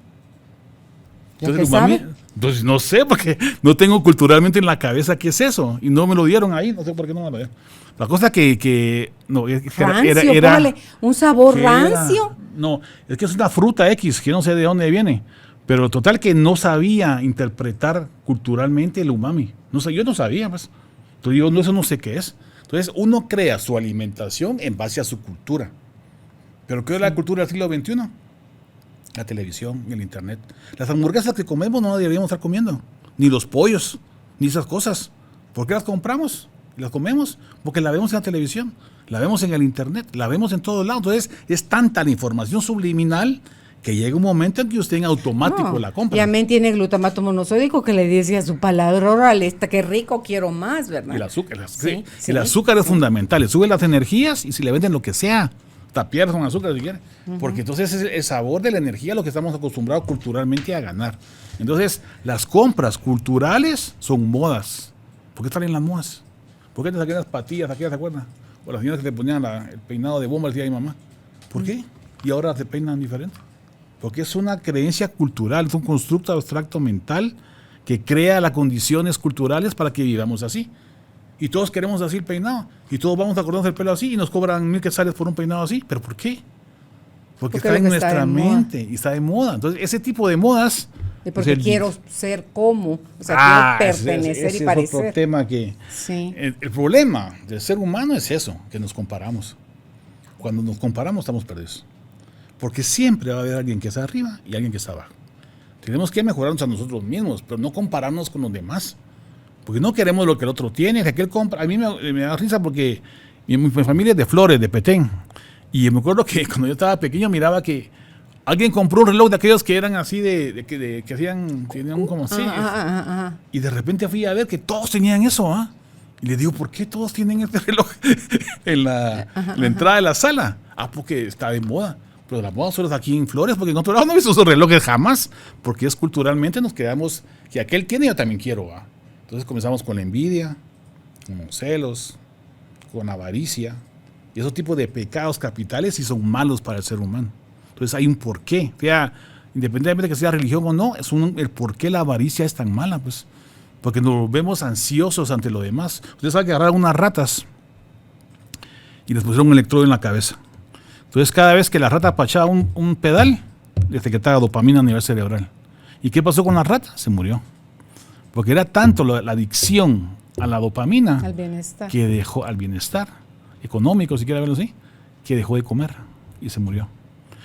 Entonces, el umami, entonces no sé, porque no tengo culturalmente en la cabeza qué es eso. Y no me lo dieron ahí, no sé por qué no me lo dieron. La cosa que no, rancio, era un sabor rancio. No, es que es una fruta X, que no sé de dónde viene. Pero total que no sabía interpretar culturalmente el umami. No sé, yo no sabía, pues. Entonces yo eso no sé qué es. Entonces uno crea su alimentación en base a su cultura. ¿Pero qué es la cultura del siglo XXI? La televisión, el internet. Las hamburguesas que comemos no deberíamos estar comiendo. Ni los pollos, ni esas cosas. ¿Por qué las compramos? ¿Las comemos? Porque la vemos en la televisión, la vemos en el internet, la vemos en todos lados. Entonces es tanta la información subliminal que llega un momento en que usted en automático la compra. Y también tiene glutamato monosódico que le dice a su paladar oral, qué rico, quiero más, ¿verdad? Y el azúcar, el azúcar es fundamental, le sube las energías y si le venden lo que sea, tapiar con azúcar si quiere, porque entonces es el sabor de la energía lo que estamos acostumbrados culturalmente a ganar. Entonces las compras culturales son modas. ¿Por qué salen las modas? ¿Por qué te saqué las patillas, ¿te acuerdas? O las señoras que te ponían el peinado de bomba, decía mi mamá. ¿Por qué? Y ahora te peinan diferente. Porque es una creencia cultural, es un constructo abstracto mental que crea las condiciones culturales para que vivamos así. Y todos queremos así el peinado. Y todos vamos a cortarnos el pelo así y nos cobran 1,000 quetzales por un peinado así. ¿Pero por qué? Porque está en nuestra mente y está de moda. Entonces, ese tipo de modas... Y porque quiero ser como, o sea, quiero pertenecer y parecer. Es otro tema que... Sí. El problema del ser humano es eso, que nos comparamos. Cuando nos comparamos estamos perdidos. Porque siempre va a haber alguien que está arriba y alguien que está abajo. Tenemos que mejorarnos a nosotros mismos, pero no compararnos con los demás. Porque no queremos lo que el otro tiene, que aquel compra. A mí me da risa porque mi familia es de Flores, de Petén. Y me acuerdo que cuando yo estaba pequeño miraba que alguien compró un reloj de aquellos que eran así que tenían como así. Y de repente fui a ver que todos tenían eso, Y le digo, ¿por qué todos tienen este reloj en la entrada de la sala? Porque está de moda. Pero la moda solo es aquí en Flores, porque en otro lado no he visto esos relojes jamás. Porque es culturalmente nos quedamos, que aquel tiene, yo también quiero, Entonces comenzamos con la envidia, con los celos, con avaricia. Y esos tipos de pecados capitales sí son malos para el ser humano. Entonces hay un porqué. O sea, independientemente de que sea religión o no, es el porqué la avaricia es tan mala, pues. Porque nos vemos ansiosos ante lo demás. Ustedes saben que agarraron unas ratas y les pusieron un electrodo en la cabeza. Entonces cada vez que la rata apachaba un pedal, le secretaba dopamina a nivel cerebral. ¿Y qué pasó con la rata? Se murió. Porque era tanto la adicción a la dopamina al bienestar. Que dejó al bienestar económico, si quiere verlo así, que dejó de comer y se murió.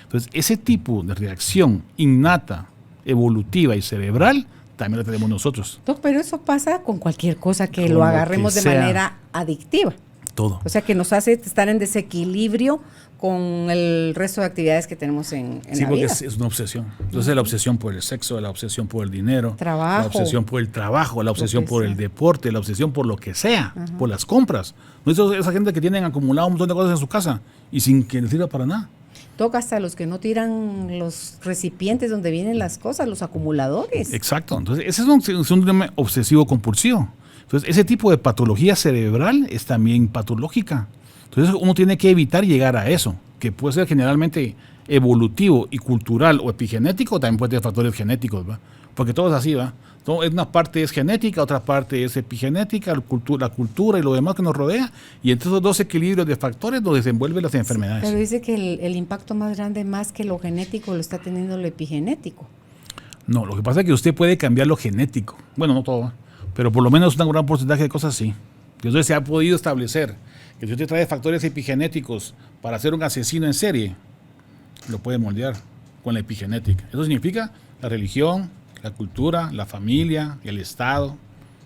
Entonces, ese tipo de reacción innata, evolutiva y cerebral, también la tenemos nosotros. No, pero eso pasa con cualquier cosa que lo agarremos de manera adictiva. Todo. O sea, que nos hace estar en desequilibrio con el resto de actividades que tenemos en la vida. Sí, porque es una obsesión. Entonces, la obsesión por el sexo, la obsesión por el dinero, trabajo, la obsesión por el trabajo, la obsesión por el deporte, la obsesión por lo que sea, por las compras. ¿No es esa gente que tienen acumulado un montón de cosas en su casa y sin que les sirva para nada? Toca hasta los que no tiran los recipientes donde vienen las cosas, los acumuladores. Exacto. Entonces, ese es un tema obsesivo-compulsivo. Entonces, ese tipo de patología cerebral es también patológica. Entonces, uno tiene que evitar llegar a eso, que puede ser generalmente evolutivo y cultural o epigenético, también puede tener factores genéticos, ¿va? porque todo es así, ¿va? Una parte es genética, otra parte es epigenética, la cultura y lo demás que nos rodea, y entre esos dos equilibrios de factores nos desenvuelven las enfermedades. Pero dice que el impacto más grande, más que lo genético, lo está teniendo lo epigenético. No, lo que pasa es que usted puede cambiar lo genético, bueno, no todo, pero por lo menos un gran porcentaje de cosas sí. Entonces se ha podido establecer que si usted trae factores epigenéticos para ser un asesino en serie, lo puede moldear con la epigenética. Eso significa la religión, la cultura, la familia, el Estado.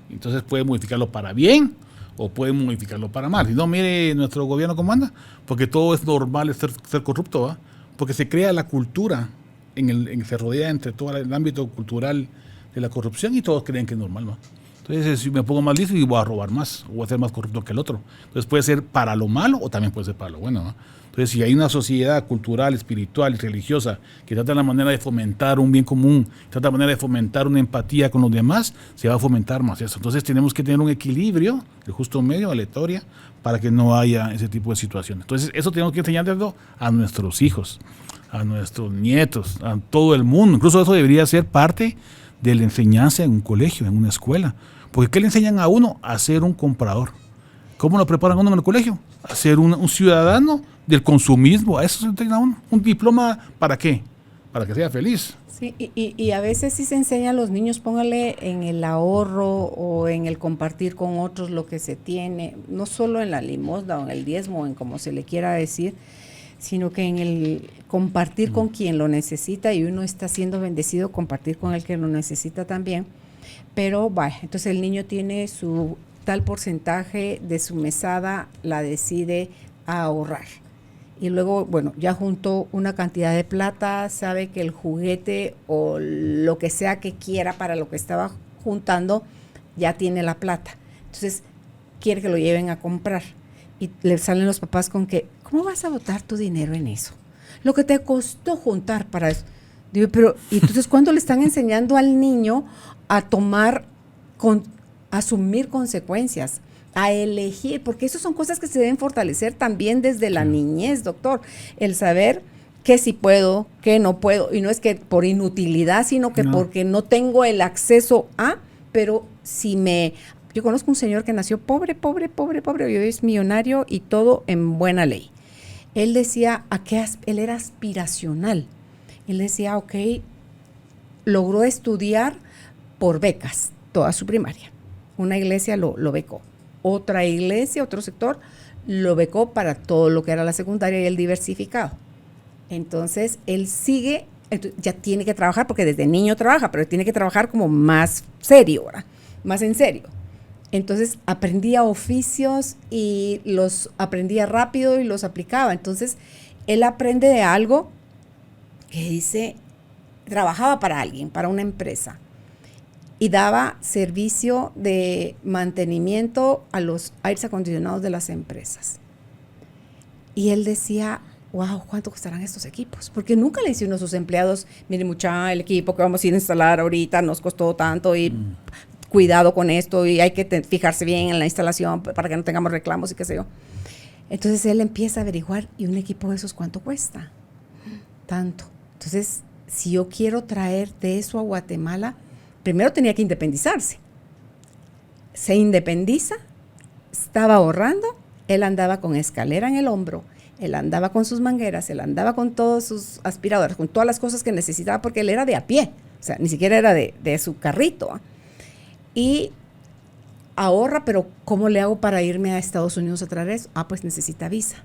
Entonces puede modificarlo para bien o puede modificarlo para mal. Si no, mire nuestro gobierno cómo anda, porque todo es normal ser corrupto, ¿va? Porque se crea la cultura, se rodea entre todo el ámbito cultural de la corrupción y todos creen que es normal, ¿va? Entonces, si me pongo más listo y voy a robar más, o voy a ser más corrupto que el otro. Entonces puede ser para lo malo o también puede ser para lo bueno, ¿no? Entonces, si hay una sociedad cultural, espiritual y religiosa que trata la manera de fomentar un bien común, trata la manera de fomentar una empatía con los demás, se va a fomentar más eso. Entonces tenemos que tener un equilibrio, el justo medio, aleatoria, para que no haya ese tipo de situaciones. Entonces eso tenemos que enseñarlo a nuestros hijos, a nuestros nietos, a todo el mundo. Incluso eso debería ser parte de la enseñanza en un colegio, en una escuela. Porque ¿qué le enseñan a uno? A ser un comprador. ¿Cómo lo preparan a uno en el colegio? A ser un ciudadano del consumismo. A eso se enseña a uno. ¿Un diploma para qué? Para que sea feliz. Sí, y a veces sí se enseña a los niños, póngale en el ahorro o en el compartir con otros lo que se tiene, no solo en la limosna o en el diezmo, en como se le quiera decir, sino que en el compartir con quien lo necesita, y uno está siendo bendecido, compartir con el que lo necesita también. Pero vaya, entonces el niño tiene su tal porcentaje de su mesada, la decide ahorrar. Y luego, bueno, ya juntó una cantidad de plata, sabe que el juguete o lo que sea que quiera para lo que estaba juntando, ya tiene la plata. Entonces, quiere que lo lleven a comprar. Y le salen los papás con que, ¿cómo vas a botar tu dinero en eso? Lo que te costó juntar para eso. Digo, pero, ¿y entonces cuándo le están enseñando al niño a asumir consecuencias, a elegir? Porque eso son cosas que se deben fortalecer también desde la niñez, doctor. El saber que sí puedo, que no puedo, y no es que por inutilidad, sino que porque no tengo el acceso a, pero yo conozco un señor que nació pobre, y hoy es millonario y todo en buena ley. Él decía, él era aspiracional. Él decía, ok, logró estudiar por becas toda su primaria. Una iglesia lo becó. Otra iglesia, otro sector, lo becó para todo lo que era la secundaria y el diversificado. Entonces, él ya tiene que trabajar, porque desde niño trabaja, pero tiene que trabajar como más serio, ¿verdad? Más en serio. Entonces, aprendía oficios y los aprendía rápido y los aplicaba. Entonces, él aprende de algo que dice, trabajaba para alguien, para una empresa, y daba servicio de mantenimiento a los aires acondicionados de las empresas. Y él decía, wow, ¿cuánto costarán estos equipos? Porque nunca le dice uno a sus empleados, mire muchacha, el equipo que vamos a ir a instalar ahorita nos costó tanto y cuidado con esto y hay que fijarse bien en la instalación para que no tengamos reclamos y qué sé yo. Entonces él empieza a averiguar, ¿y un equipo de esos cuánto cuesta? Tanto. Entonces, si yo quiero traer de eso a Guatemala, primero tenía que independizarse. Se independiza, estaba ahorrando, él andaba con escalera en el hombro, él andaba con sus mangueras, él andaba con todos sus aspiradoras, con todas las cosas que necesitaba, porque él era de a pie, o sea, ni siquiera era de su carrito, ¿eh? Y ahorra, pero ¿cómo le hago para irme a Estados Unidos a traer eso? Pues necesita visa.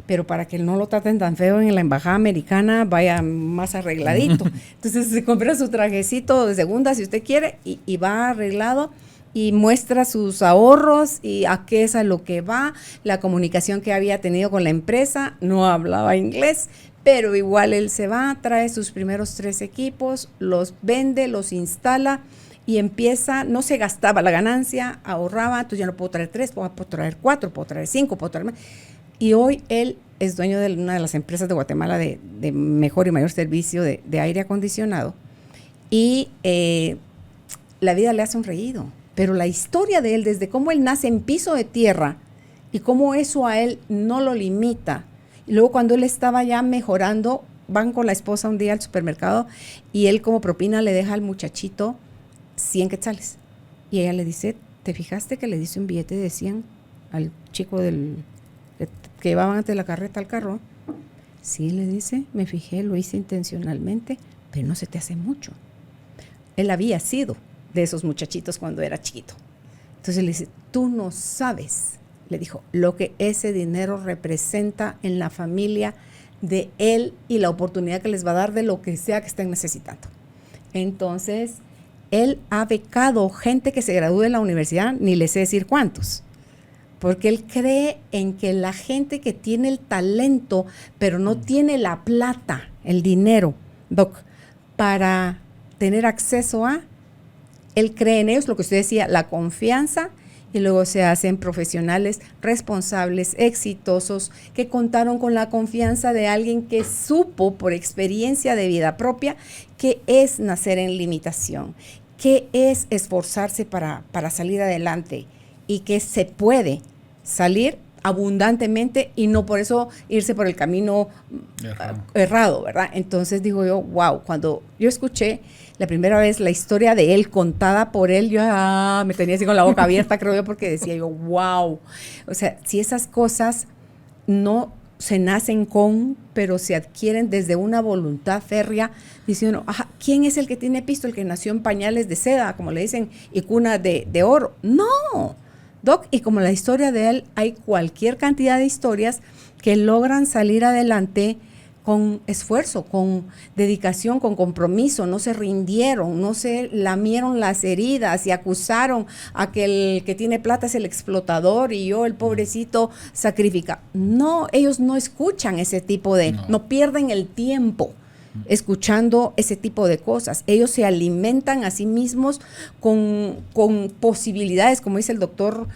Pero para que no lo traten tan feo en la embajada americana, vaya más arregladito. Entonces se compra su trajecito de segunda, si usted quiere, y va arreglado y muestra sus ahorros y a qué es a lo que va, la comunicación que había tenido con la empresa, no hablaba inglés, pero igual él se va, trae sus primeros 3 equipos, los vende, los instala y empieza, no se gastaba la ganancia, ahorraba, entonces ya no puedo traer 3, puedo traer 4, puedo traer 5, puedo traer más. Y hoy él es dueño de una de las empresas de Guatemala de mejor y mayor servicio de aire acondicionado. Y la vida le ha sonreído. Pero la historia de él, desde cómo él nace en piso de tierra y cómo eso a él no lo limita. Y luego cuando él estaba ya mejorando, van con la esposa un día al supermercado y él como propina le deja al muchachito 100 quetzales. Y ella le dice, ¿te fijaste que le dice un billete de 100 al chico que llevaban antes de la carreta al carro? Sí, le dice, me fijé, lo hice intencionalmente, pero no se te hace mucho. Él había sido de esos muchachitos cuando era chiquito. Entonces le dice, tú no sabes, le dijo, lo que ese dinero representa en la familia de él y la oportunidad que les va a dar de lo que sea que estén necesitando. Entonces, él ha becado gente que se gradúe de la universidad, ni le sé decir cuántos, porque él cree en que la gente que tiene el talento, pero no tiene la plata, el dinero, Doc, para tener acceso a, él cree en ellos, lo que usted decía, la confianza, y luego se hacen profesionales responsables, exitosos, que contaron con la confianza de alguien que supo por experiencia de vida propia qué es nacer en limitación, qué es esforzarse para salir adelante y que se puede salir abundantemente y no por eso irse por el camino errado, ¿verdad? Entonces digo yo, wow, cuando yo escuché la primera vez la historia de él contada por él, yo me tenía así con la boca abierta, creo yo, porque decía yo, wow. O sea, si esas cosas no se nacen con, pero se adquieren desde una voluntad férrea, diciendo, ajá, ¿quién es el que tiene pisto? El que nació en pañales de seda, como le dicen, y cuna de oro. No, Doc, y como la historia de él, hay cualquier cantidad de historias que logran salir adelante con esfuerzo, con dedicación, con compromiso, no se rindieron, no se lamieron las heridas y acusaron a que el que tiene plata es el explotador y yo, el pobrecito, sacrifica. No, ellos no escuchan ese tipo de, no pierden el tiempo escuchando ese tipo de cosas. Ellos se alimentan a sí mismos con posibilidades, como dice el doctor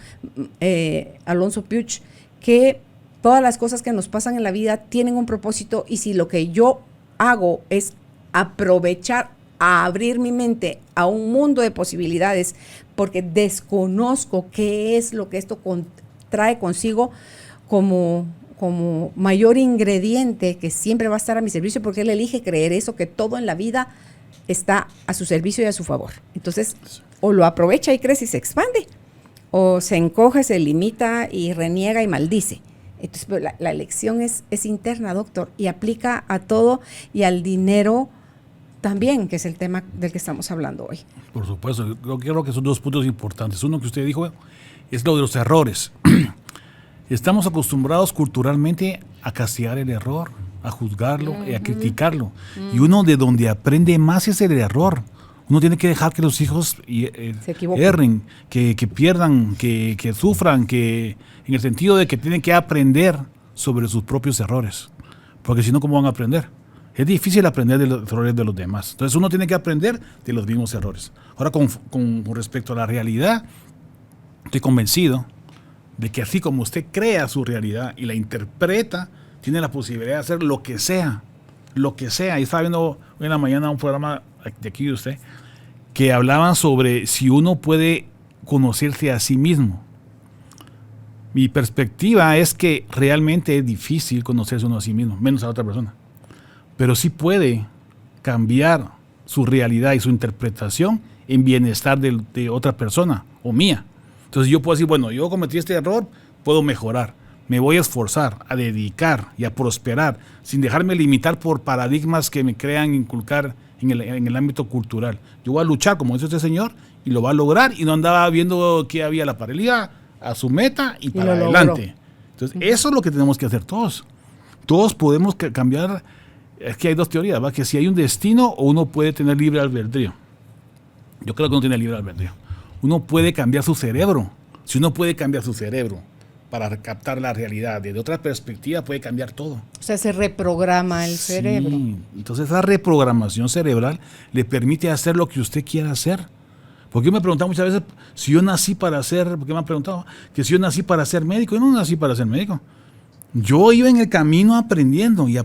Alonso Puig, que todas las cosas que nos pasan en la vida tienen un propósito, y si lo que yo hago es aprovechar a abrir mi mente a un mundo de posibilidades, porque desconozco qué es lo que esto trae consigo como mayor ingrediente que siempre va a estar a mi servicio, porque él elige creer eso, que todo en la vida está a su servicio y a su favor. Entonces, o lo aprovecha y crece y se expande, o se encoge, se limita y reniega y maldice. Entonces, pero la elección es interna, doctor, y aplica a todo y al dinero también, que es el tema del que estamos hablando hoy. Por supuesto, yo creo que son dos puntos importantes. Uno que usted dijo es lo de los errores. Estamos acostumbrados culturalmente a castigar el error, a juzgarlo y a criticarlo. Y uno de donde aprende más es el error. Uno tiene que dejar que los hijos erren, que pierdan, que sufran, que en el sentido de que tienen que aprender sobre sus propios errores. Porque si no, ¿cómo van a aprender? Es difícil aprender de los errores de los demás. Entonces uno tiene que aprender de los mismos errores. Ahora, con respecto a la realidad, estoy convencido de que así como usted crea su realidad y la interpreta, tiene la posibilidad de hacer lo que sea. Lo que sea. Y estaba viendo hoy en la mañana un programa de aquí de usted, que hablaban sobre si uno puede conocerse a sí mismo. Mi perspectiva es que realmente es difícil conocerse uno a sí mismo, menos a otra persona. Pero sí puede cambiar su realidad y su interpretación en bienestar de otra persona o mía. Entonces yo puedo decir, bueno, yo cometí este error, puedo mejorar. Me voy a esforzar, a dedicar y a prosperar, sin dejarme limitar por paradigmas que me crean inculcar en el ámbito cultural. Yo voy a luchar, como dice este señor, y lo va a lograr, y no andaba viendo qué había la pared, a su meta y para adelante. Entonces, eso es lo que tenemos que hacer todos. Todos podemos cambiar. Es que hay dos teorías, ¿va? Que si hay un destino o uno puede tener libre albedrío. Yo creo que uno tiene libre albedrío. Uno puede cambiar su cerebro. Si uno puede cambiar su cerebro para captar la realidad desde otra perspectiva, puede cambiar todo. O sea, se reprograma el cerebro. Entonces esa reprogramación cerebral le permite hacer lo que usted quiera hacer. Porque yo me he preguntado muchas veces si yo nací para ser, porque me han preguntado que si yo nací para ser médico. Yo no nací para ser médico. Yo iba en el camino aprendiendo y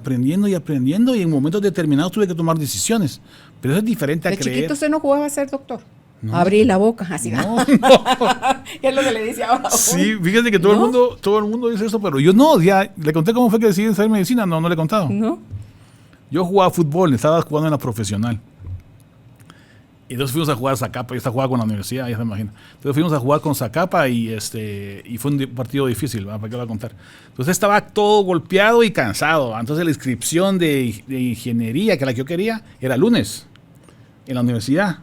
en momentos determinados tuve que tomar decisiones. Pero eso es diferente a creer. ¿De chiquito usted no jugaba a ser doctor? No. Abrí la boca, así. No. ¿Qué es lo que le dice ahora? Sí, fíjate que todo el mundo dice eso, pero yo no. Ya le conté cómo fue que decidí hacer medicina. No le he contado. No. Yo jugaba fútbol, estaba jugando en la profesional. Y entonces fuimos a jugar a Zacapa, yo estaba jugando con la universidad, ya se imagina. Entonces fuimos a jugar con Zacapa y fue un partido difícil, ¿verdad? ¿Para qué lo voy a contar? Entonces estaba todo golpeado y cansado. Entonces la inscripción de ingeniería, que era la que yo quería, era lunes en la universidad.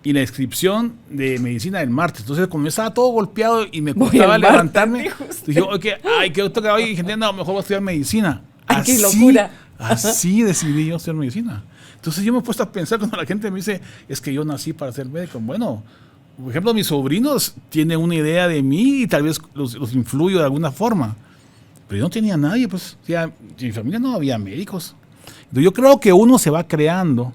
Y la inscripción de medicina el martes. Entonces, como yo estaba todo golpeado y me costaba levantarme, dije, okay, que toca hoy ingeniería, no, mejor voy a estudiar medicina. ¡Ay, qué locura! Así decidí yo estudiar medicina. Entonces yo me he puesto a pensar cuando la gente me dice, es que yo nací para ser médico. Bueno, por ejemplo, mis sobrinos tienen una idea de mí y tal vez los influyo de alguna forma. Pero yo no tenía nadie, pues. O sea, en mi familia no había médicos. Entonces yo creo que uno se va creando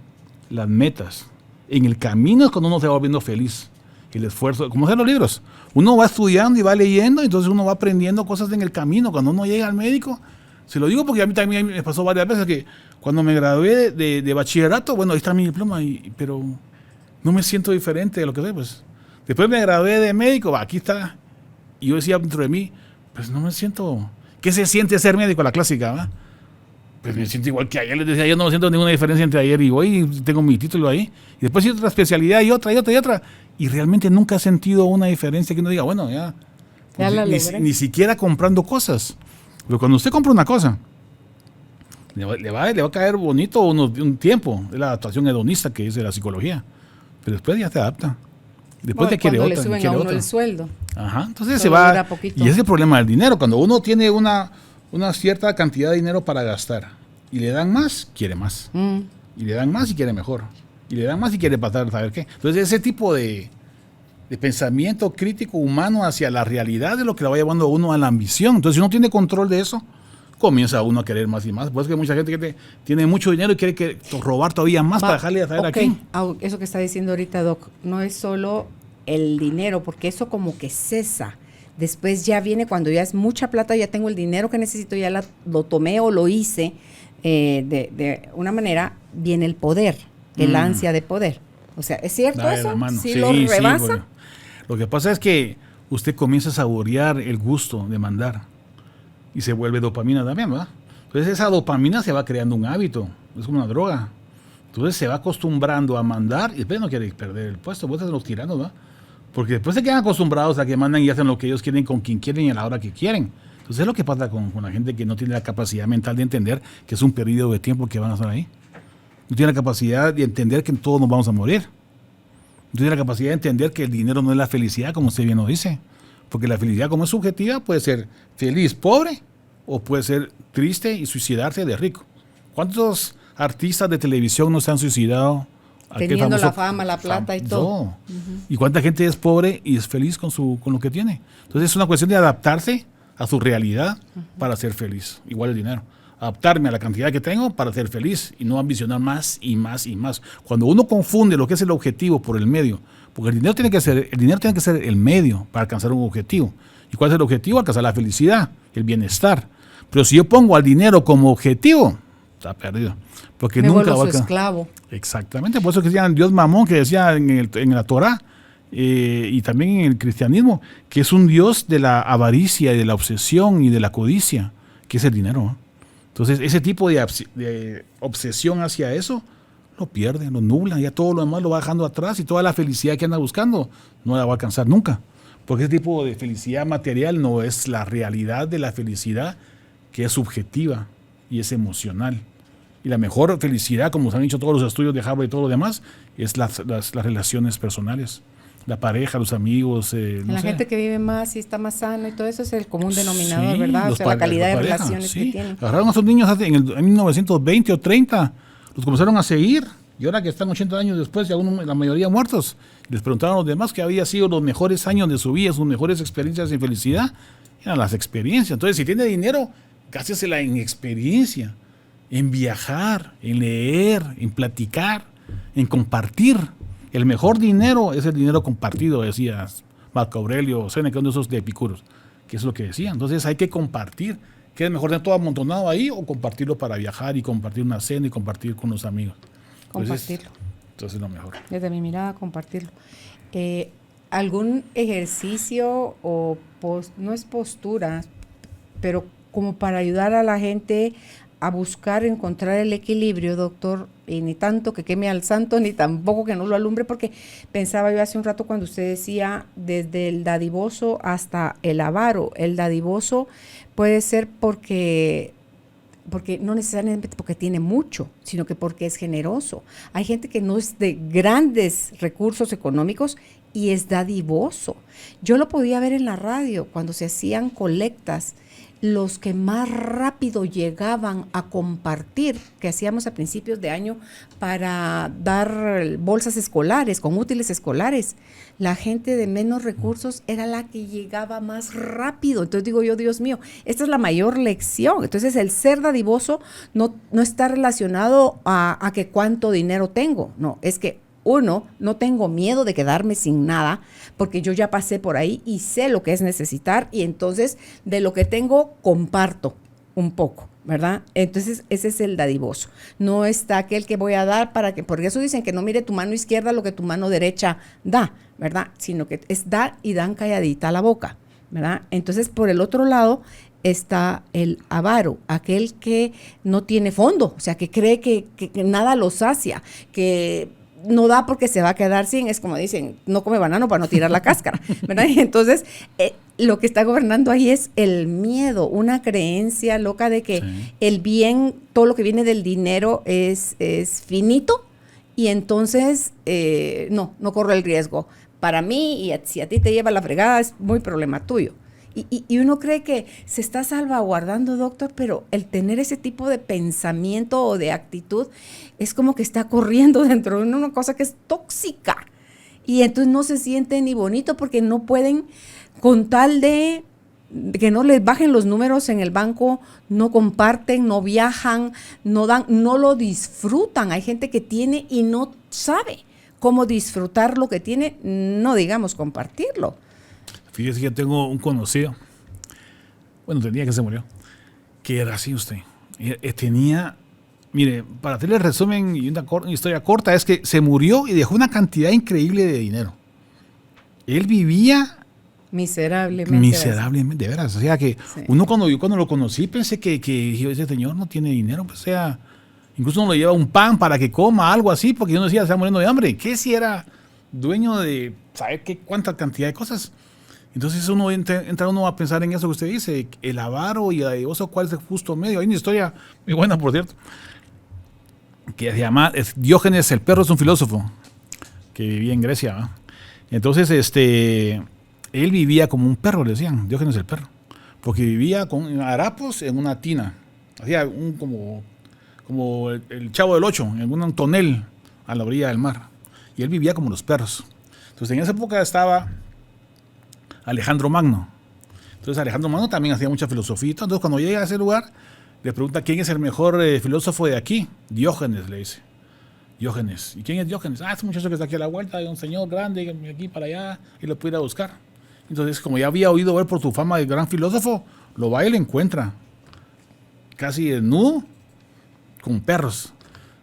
las metas. En el camino es cuando uno se va volviendo feliz. El esfuerzo, como en los libros. Uno va estudiando y va leyendo, entonces uno va aprendiendo cosas en el camino. Cuando uno llega al médico, se lo digo porque a mí también me pasó varias veces que cuando me gradué de bachillerato, bueno, ahí está mi diploma, pero no me siento diferente de lo que soy, pues. Después me gradué de médico, aquí está. Y yo decía dentro de mí, pues no me siento... ¿Qué se siente ser médico? La clásica, ¿verdad? Pues me siento igual que ayer, les decía, yo no siento ninguna diferencia entre ayer y hoy, tengo mi título ahí. Y después hice otra especialidad y otra. Y realmente nunca he sentido una diferencia que uno diga, bueno, ya pues, ni siquiera comprando cosas. Pero cuando usted compra una cosa, le va a caer bonito un tiempo. Es la adaptación hedonista que dice la psicología. Pero después ya se adapta. Después te quiere otra. Cuando le suben a uno el sueldo. Ajá, entonces se va. Y ese es el problema del dinero. Cuando uno tiene una cierta cantidad de dinero para gastar y le dan más, quiere más. Y le dan más y quiere mejor. Y le dan más y quiere pasar, ¿saber qué? Entonces ese tipo de pensamiento crítico humano hacia la realidad es lo que le va llevando a uno a la ambición. Entonces si uno tiene control de eso, comienza uno a querer más y más. Pues que mucha gente que tiene mucho dinero y quiere robar todavía más para dejarle de saber aquí. Eso que está diciendo ahorita, Doc, no es solo el dinero, porque eso como que cesa. Después ya viene cuando ya es mucha plata, ya tengo el dinero que necesito, ya lo tomé o lo hice de una manera, viene el poder, el ansia de poder. O sea, ¿es cierto eso? ¿Sí lo rebasa? Bueno. Lo que pasa es que usted comienza a saborear el gusto de mandar y se vuelve dopamina también, ¿verdad? Entonces esa dopamina se va creando un hábito, es como una droga. Entonces se va acostumbrando a mandar y después no quiere perder el puesto, vos estás los tirando, ¿verdad? Porque después se quedan acostumbrados a que mandan y hacen lo que ellos quieren con quien quieren y a la hora que quieren. Entonces es lo que pasa con la gente que no tiene la capacidad mental de entender que es un periodo de tiempo que van a estar ahí. No tiene la capacidad de entender que todos nos vamos a morir. No tiene la capacidad de entender que el dinero no es la felicidad, como usted bien lo dice. Porque la felicidad, como es subjetiva, puede ser feliz, pobre, o puede ser triste y suicidarse de rico. ¿Cuántos artistas de televisión no se han suicidado? Teniendo la fama, la plata y todo. ¿Y cuánta gente es pobre y es feliz con lo que tiene? Entonces es una cuestión de adaptarse a su realidad para ser feliz. Igual el dinero. Adaptarme a la cantidad que tengo para ser feliz y no ambicionar más y más y más. Cuando uno confunde lo que es el objetivo por el medio, porque el dinero tiene que ser el medio para alcanzar un objetivo. ¿Y cuál es el objetivo? Alcanzar la felicidad, el bienestar. Pero si yo pongo al dinero como objetivo, está perdido. Porque nunca va a alcanzar. Esclavo. Exactamente, por eso que decían Dios Mamón, que decía en la Torá y también en el cristianismo, que es un Dios de la avaricia y de la obsesión y de la codicia, que es el dinero, ¿no? Entonces, ese tipo de obsesión hacia eso, lo pierde, lo nubla, ya todo lo demás lo va dejando atrás y toda la felicidad que anda buscando no la va a alcanzar nunca. Porque ese tipo de felicidad material no es la realidad de la felicidad que es subjetiva y es emocional. Y la mejor felicidad, como se han dicho todos los estudios de Harvard y todo lo demás, es las relaciones personales. La pareja, los amigos. La gente que vive más y está más sana y todo eso es el común denominador, ¿verdad? O sea, la calidad de relaciones que tienen. Agarraron a esos niños en 1920 o 30, los comenzaron a seguir. Y ahora que están 80 años después, ya la mayoría muertos, les preguntaron a los demás que había sido los mejores años de su vida, sus mejores experiencias en felicidad. Eran las experiencias. Entonces, si tiene dinero, gástesela en experiencia, en viajar, en leer, en platicar, en compartir. El mejor dinero es el dinero compartido, decía Marco Aurelio Séneca, uno de esos de Epicuros, que es lo que decía. Entonces hay que compartir. ¿Qué es mejor tener todo amontonado ahí o compartirlo para viajar y compartir una cena y compartir con los amigos? Compartirlo. Entonces es lo mejor. Desde mi mirada, compartirlo. ¿Algún ejercicio o no es postura, pero como para ayudar a la gente a buscar encontrar el equilibrio, doctor, y ni tanto que queme al santo, ni tampoco que no lo alumbre, porque pensaba yo hace un rato cuando usted decía desde el dadivoso hasta el avaro. El dadivoso puede ser porque no necesariamente porque tiene mucho, sino que porque es generoso. Hay gente que no es de grandes recursos económicos y es dadivoso. Yo lo podía ver en la radio cuando se hacían colectas. Los que más rápido llegaban a compartir, que hacíamos a principios de año para dar bolsas escolares, con útiles escolares, la gente de menos recursos era la que llegaba más rápido. Entonces digo yo, Dios mío, esta es la mayor lección. Entonces el ser dadivoso no está relacionado a que cuánto dinero tengo, no, es que uno, no tengo miedo de quedarme sin nada, porque yo ya pasé por ahí y sé lo que es necesitar, y entonces de lo que tengo comparto un poco, ¿verdad? Entonces ese es el dadivoso. No está aquel que voy a dar porque eso dicen que no mire tu mano izquierda lo que tu mano derecha da, ¿verdad? Sino que es dar y dan calladita a la boca, ¿verdad? Entonces por el otro lado está el avaro, aquel que no tiene fondo, o sea, que cree que nada lo sacia, que no da porque se va a quedar sin, es como dicen, no come banano para no tirar la cáscara, ¿verdad? Y entonces, lo que está gobernando ahí es el miedo, una creencia loca de que el bien, todo lo que viene del dinero es finito, y entonces, no corro el riesgo. Para mí, y si a ti te lleva la fregada, es muy problema tuyo. Y uno cree que se está salvaguardando, doctor, pero el tener ese tipo de pensamiento o de actitud es como que está corriendo dentro de una cosa que es tóxica. Y entonces no se siente ni bonito porque no pueden, con tal de que no les bajen los números en el banco, no comparten, no viajan, no dan, no lo disfrutan. Hay gente que tiene y no sabe cómo disfrutar lo que tiene, no digamos compartirlo. Fíjese que yo tengo un conocido, tenía que se murió, que era así usted. Tenía, mire, para hacerle el resumen y una historia corta, es que se murió y dejó una cantidad increíble de dinero. Él vivía miserablemente, de veras. O sea que sí. Yo cuando lo conocí pensé que ese señor no tiene dinero, pues, o sea, incluso uno le lleva un pan para que coma, algo así, porque yo no decía, se está muriendo de hambre. ¿Qué si era dueño de saber cuánta cantidad de cosas? Entonces uno entra uno a pensar en eso que usted dice, el avaro y el dadivoso, ¿cuál es el justo medio? Hay una historia muy buena, por cierto, que se llama Diógenes el perro, es un filósofo que vivía en Grecia, ¿no? Entonces él vivía como un perro, le decían, Diógenes el perro, porque vivía con harapos en una tina, hacía como el Chavo del Ocho, en un tonel a la orilla del mar, y él vivía como los perros. Entonces en esa época estaba Alejandro Magno. Entonces Alejandro Magno también hacía mucha filosofía. Entonces cuando llega a ese lugar, le pregunta quién es el mejor filósofo de aquí. Diógenes, le dice. Diógenes. ¿Y quién es Diógenes? Ese muchacho que está aquí a la vuelta, hay un señor grande, aquí para allá, y lo puede ir a buscar. Entonces, como ya había oído ver por tu fama de gran filósofo, lo va y le encuentra. Casi desnudo, con perros.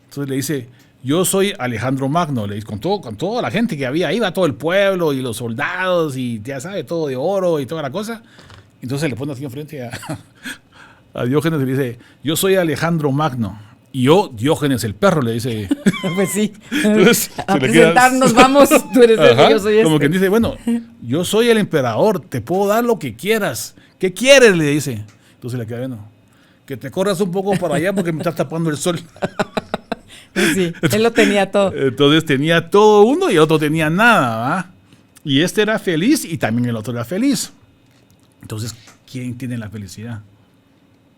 Entonces le dice, yo soy Alejandro Magno, le dice, con toda la gente que había, iba todo el pueblo y los soldados y ya sabe, todo de oro y toda la cosa. Entonces le pone así enfrente a Diógenes y le dice, yo soy Alejandro Magno y yo, Diógenes el perro, le dice. Pues sí, entonces, a presentarnos vamos, tú eres el, yo soy como que dice, yo soy el emperador, te puedo dar lo que quieras. ¿Qué quieres? Le dice. Entonces le queda viendo, que te corras un poco para allá porque me estás tapando el sol. Sí, él lo tenía todo. Entonces tenía todo uno y el otro tenía nada, ¿va? Y este era feliz y también el otro era feliz. Entonces, ¿quién tiene la felicidad?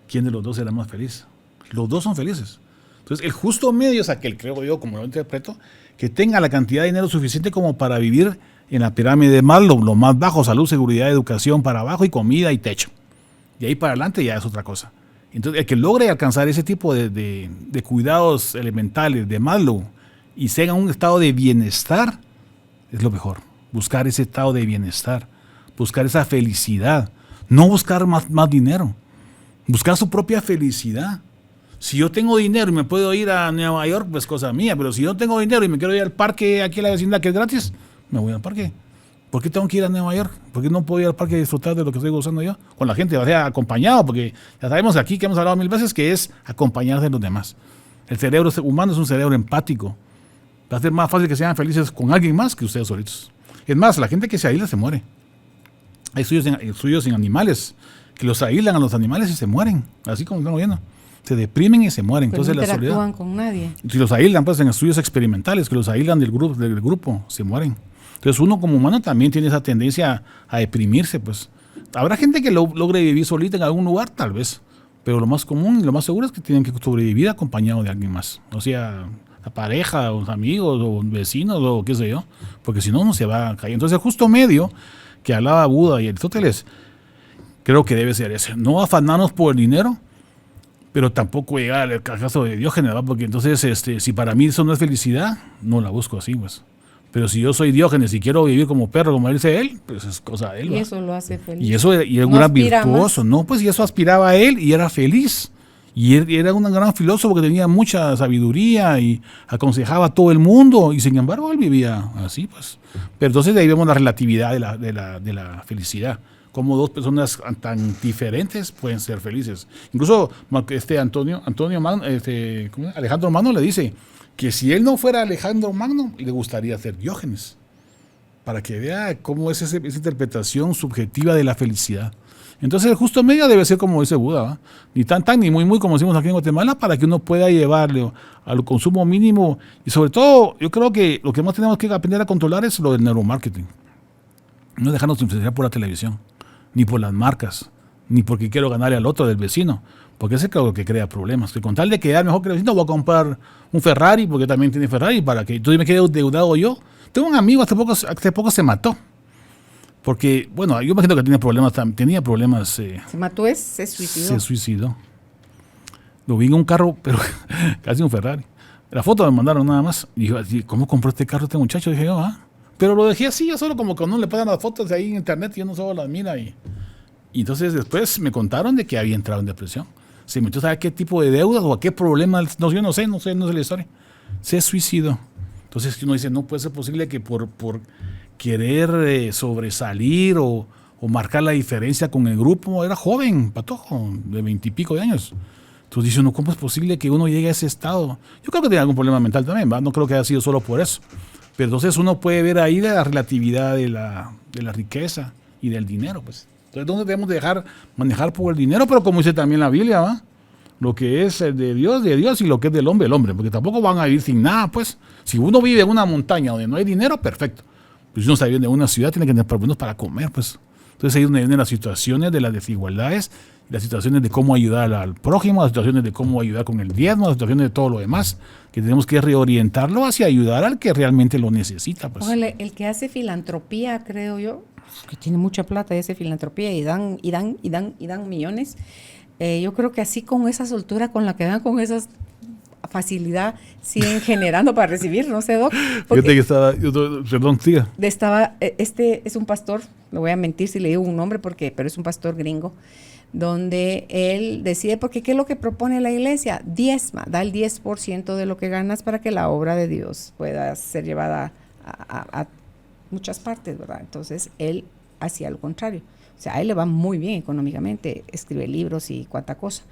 ¿Quién de los dos era más feliz? Los dos son felices. Entonces, el justo medio es aquel, creo yo, como lo interpreto, que tenga la cantidad de dinero suficiente como para vivir en la pirámide de Maslow, lo más bajo, salud, seguridad, educación para abajo y comida y techo. De ahí para adelante ya es otra cosa. Entonces, el que logre alcanzar ese tipo de cuidados elementales de Maslow y sea en un estado de bienestar, es lo mejor. Buscar ese estado de bienestar, buscar esa felicidad, no buscar más dinero, buscar su propia felicidad. Si yo tengo dinero y me puedo ir a Nueva York, pues cosa mía, pero si yo no tengo dinero y me quiero ir al parque aquí en la vecindad que es gratis, me voy al parque. ¿Por qué tengo que ir a Nueva York? ¿Por qué no puedo ir al parque a disfrutar de lo que estoy gozando yo? Con la gente, o sea, acompañado, porque ya sabemos aquí que hemos hablado 1000 veces que es acompañarse de los demás. El cerebro humano es un cerebro empático. Va a ser más fácil que sean felices con alguien más que ustedes solitos. Es más, la gente que se aísla se muere. Hay estudios en animales que los aíslan a los animales y se mueren, así como estamos viendo. Se deprimen y se mueren. Pero entonces no la soledad. interactúan con nadie. Si los aíslan, pues en estudios experimentales, que los aíslan del grupo, se mueren. Entonces uno como humano también tiene esa tendencia a deprimirse, pues. Habrá gente que logre vivir solita en algún lugar, tal vez. Pero lo más común y lo más seguro es que tienen que sobrevivir acompañados de alguien más. O sea, la pareja, o amigos, o vecinos, o qué sé yo. Porque si no, uno se va a caer. Entonces el justo medio que hablaba Buda y Aristóteles, creo que debe ser ese. No afanarnos por el dinero, pero tampoco llegar al caso de Diógenes, ¿verdad? Porque entonces, si para mí eso no es felicidad, no la busco así, pues. Pero si yo soy Diógenes y quiero vivir como perro, como dice él, pues es cosa de él. Y ¿va? eso lo hace feliz. Y eso y era un gran virtuoso, ¿no? Pues y eso aspiraba a él y era feliz. Y él era un gran filósofo que tenía mucha sabiduría y aconsejaba a todo el mundo. Y sin embargo, él vivía así, pues. Pero entonces de ahí vemos la relatividad de la felicidad. Cómo dos personas tan diferentes pueden ser felices. Incluso Alejandro Magno le dice que si él no fuera Alejandro Magno, le gustaría ser Diógenes, para que vea cómo es esa interpretación subjetiva de la felicidad. Entonces el justo medio debe ser como dice Buda, ¿va? Ni tan ni muy como decimos aquí en Guatemala, para que uno pueda llevarle al consumo mínimo. Y sobre todo, yo creo que lo que más tenemos que aprender a controlar es lo del neuromarketing. No dejarnos influenciar por la televisión, ni por las marcas, ni porque quiero ganarle al otro del vecino, porque ese es lo que crea problemas. Que con tal de quedar mejor que el vecino, voy a comprar un Ferrari, porque también tiene Ferrari, para que entonces me quede endeudado yo. Tengo un amigo, hace poco se mató. Porque, bueno, yo imagino que tenía problemas. ¿Se mató? ¿Se suicidó? Se suicidó. Lo vi en un carro, pero casi un Ferrari. La foto me mandaron nada más. Y yo, ¿cómo compró este carro este muchacho? Dije yo, Pero lo dejé así, yo solo como que no le pasan las fotos de ahí en internet y yo no solo las mira. Y entonces después me contaron de que había entrado en depresión. Se metió a saber qué tipo de deudas o a qué problemas, yo no sé la historia. Se suicidó. Entonces uno dice, no puede ser posible que por querer sobresalir o marcar la diferencia con el grupo, era joven, patojo, de 20 y pico de años. Entonces dice uno, ¿cómo es posible que uno llegue a ese estado? Yo creo que tiene algún problema mental también, ¿va? No creo que haya sido solo por eso. Pero entonces uno puede ver ahí la relatividad de la riqueza y del dinero, pues. Entonces, ¿dónde debemos dejar manejar por el dinero? Pero como dice también la Biblia, ¿va? Lo que es de Dios, y lo que es del hombre, el hombre. Porque tampoco van a vivir sin nada, pues. Si uno vive en una montaña donde no hay dinero, perfecto. Pues si uno está viviendo en una ciudad, tiene que tener por lo menos para comer, pues. Entonces ahí es donde vienen las situaciones de las desigualdades, las situaciones de cómo ayudar al prójimo, las situaciones de cómo ayudar con el diezmo, las situaciones de todo lo demás, que tenemos que reorientarlo hacia ayudar al que realmente lo necesita, pues. Ojalá, el que hace filantropía, creo yo, que tiene mucha plata y hace filantropía y dan millones. Yo creo que así, con esa soltura con la que dan, con esa facilidad, siguen generando para recibir, no sé, Doc. Fíjate que perdón, siga. Este es un pastor, me voy a mentir si le digo un nombre, pero es un pastor gringo, donde él decide, porque ¿qué es lo que propone la iglesia? Diezma, da el 10% de lo que ganas para que la obra de Dios pueda ser llevada a muchas partes, ¿verdad? Entonces él hacía lo contrario. O sea, a él le va muy bien económicamente, escribe libros y cuánta cosa.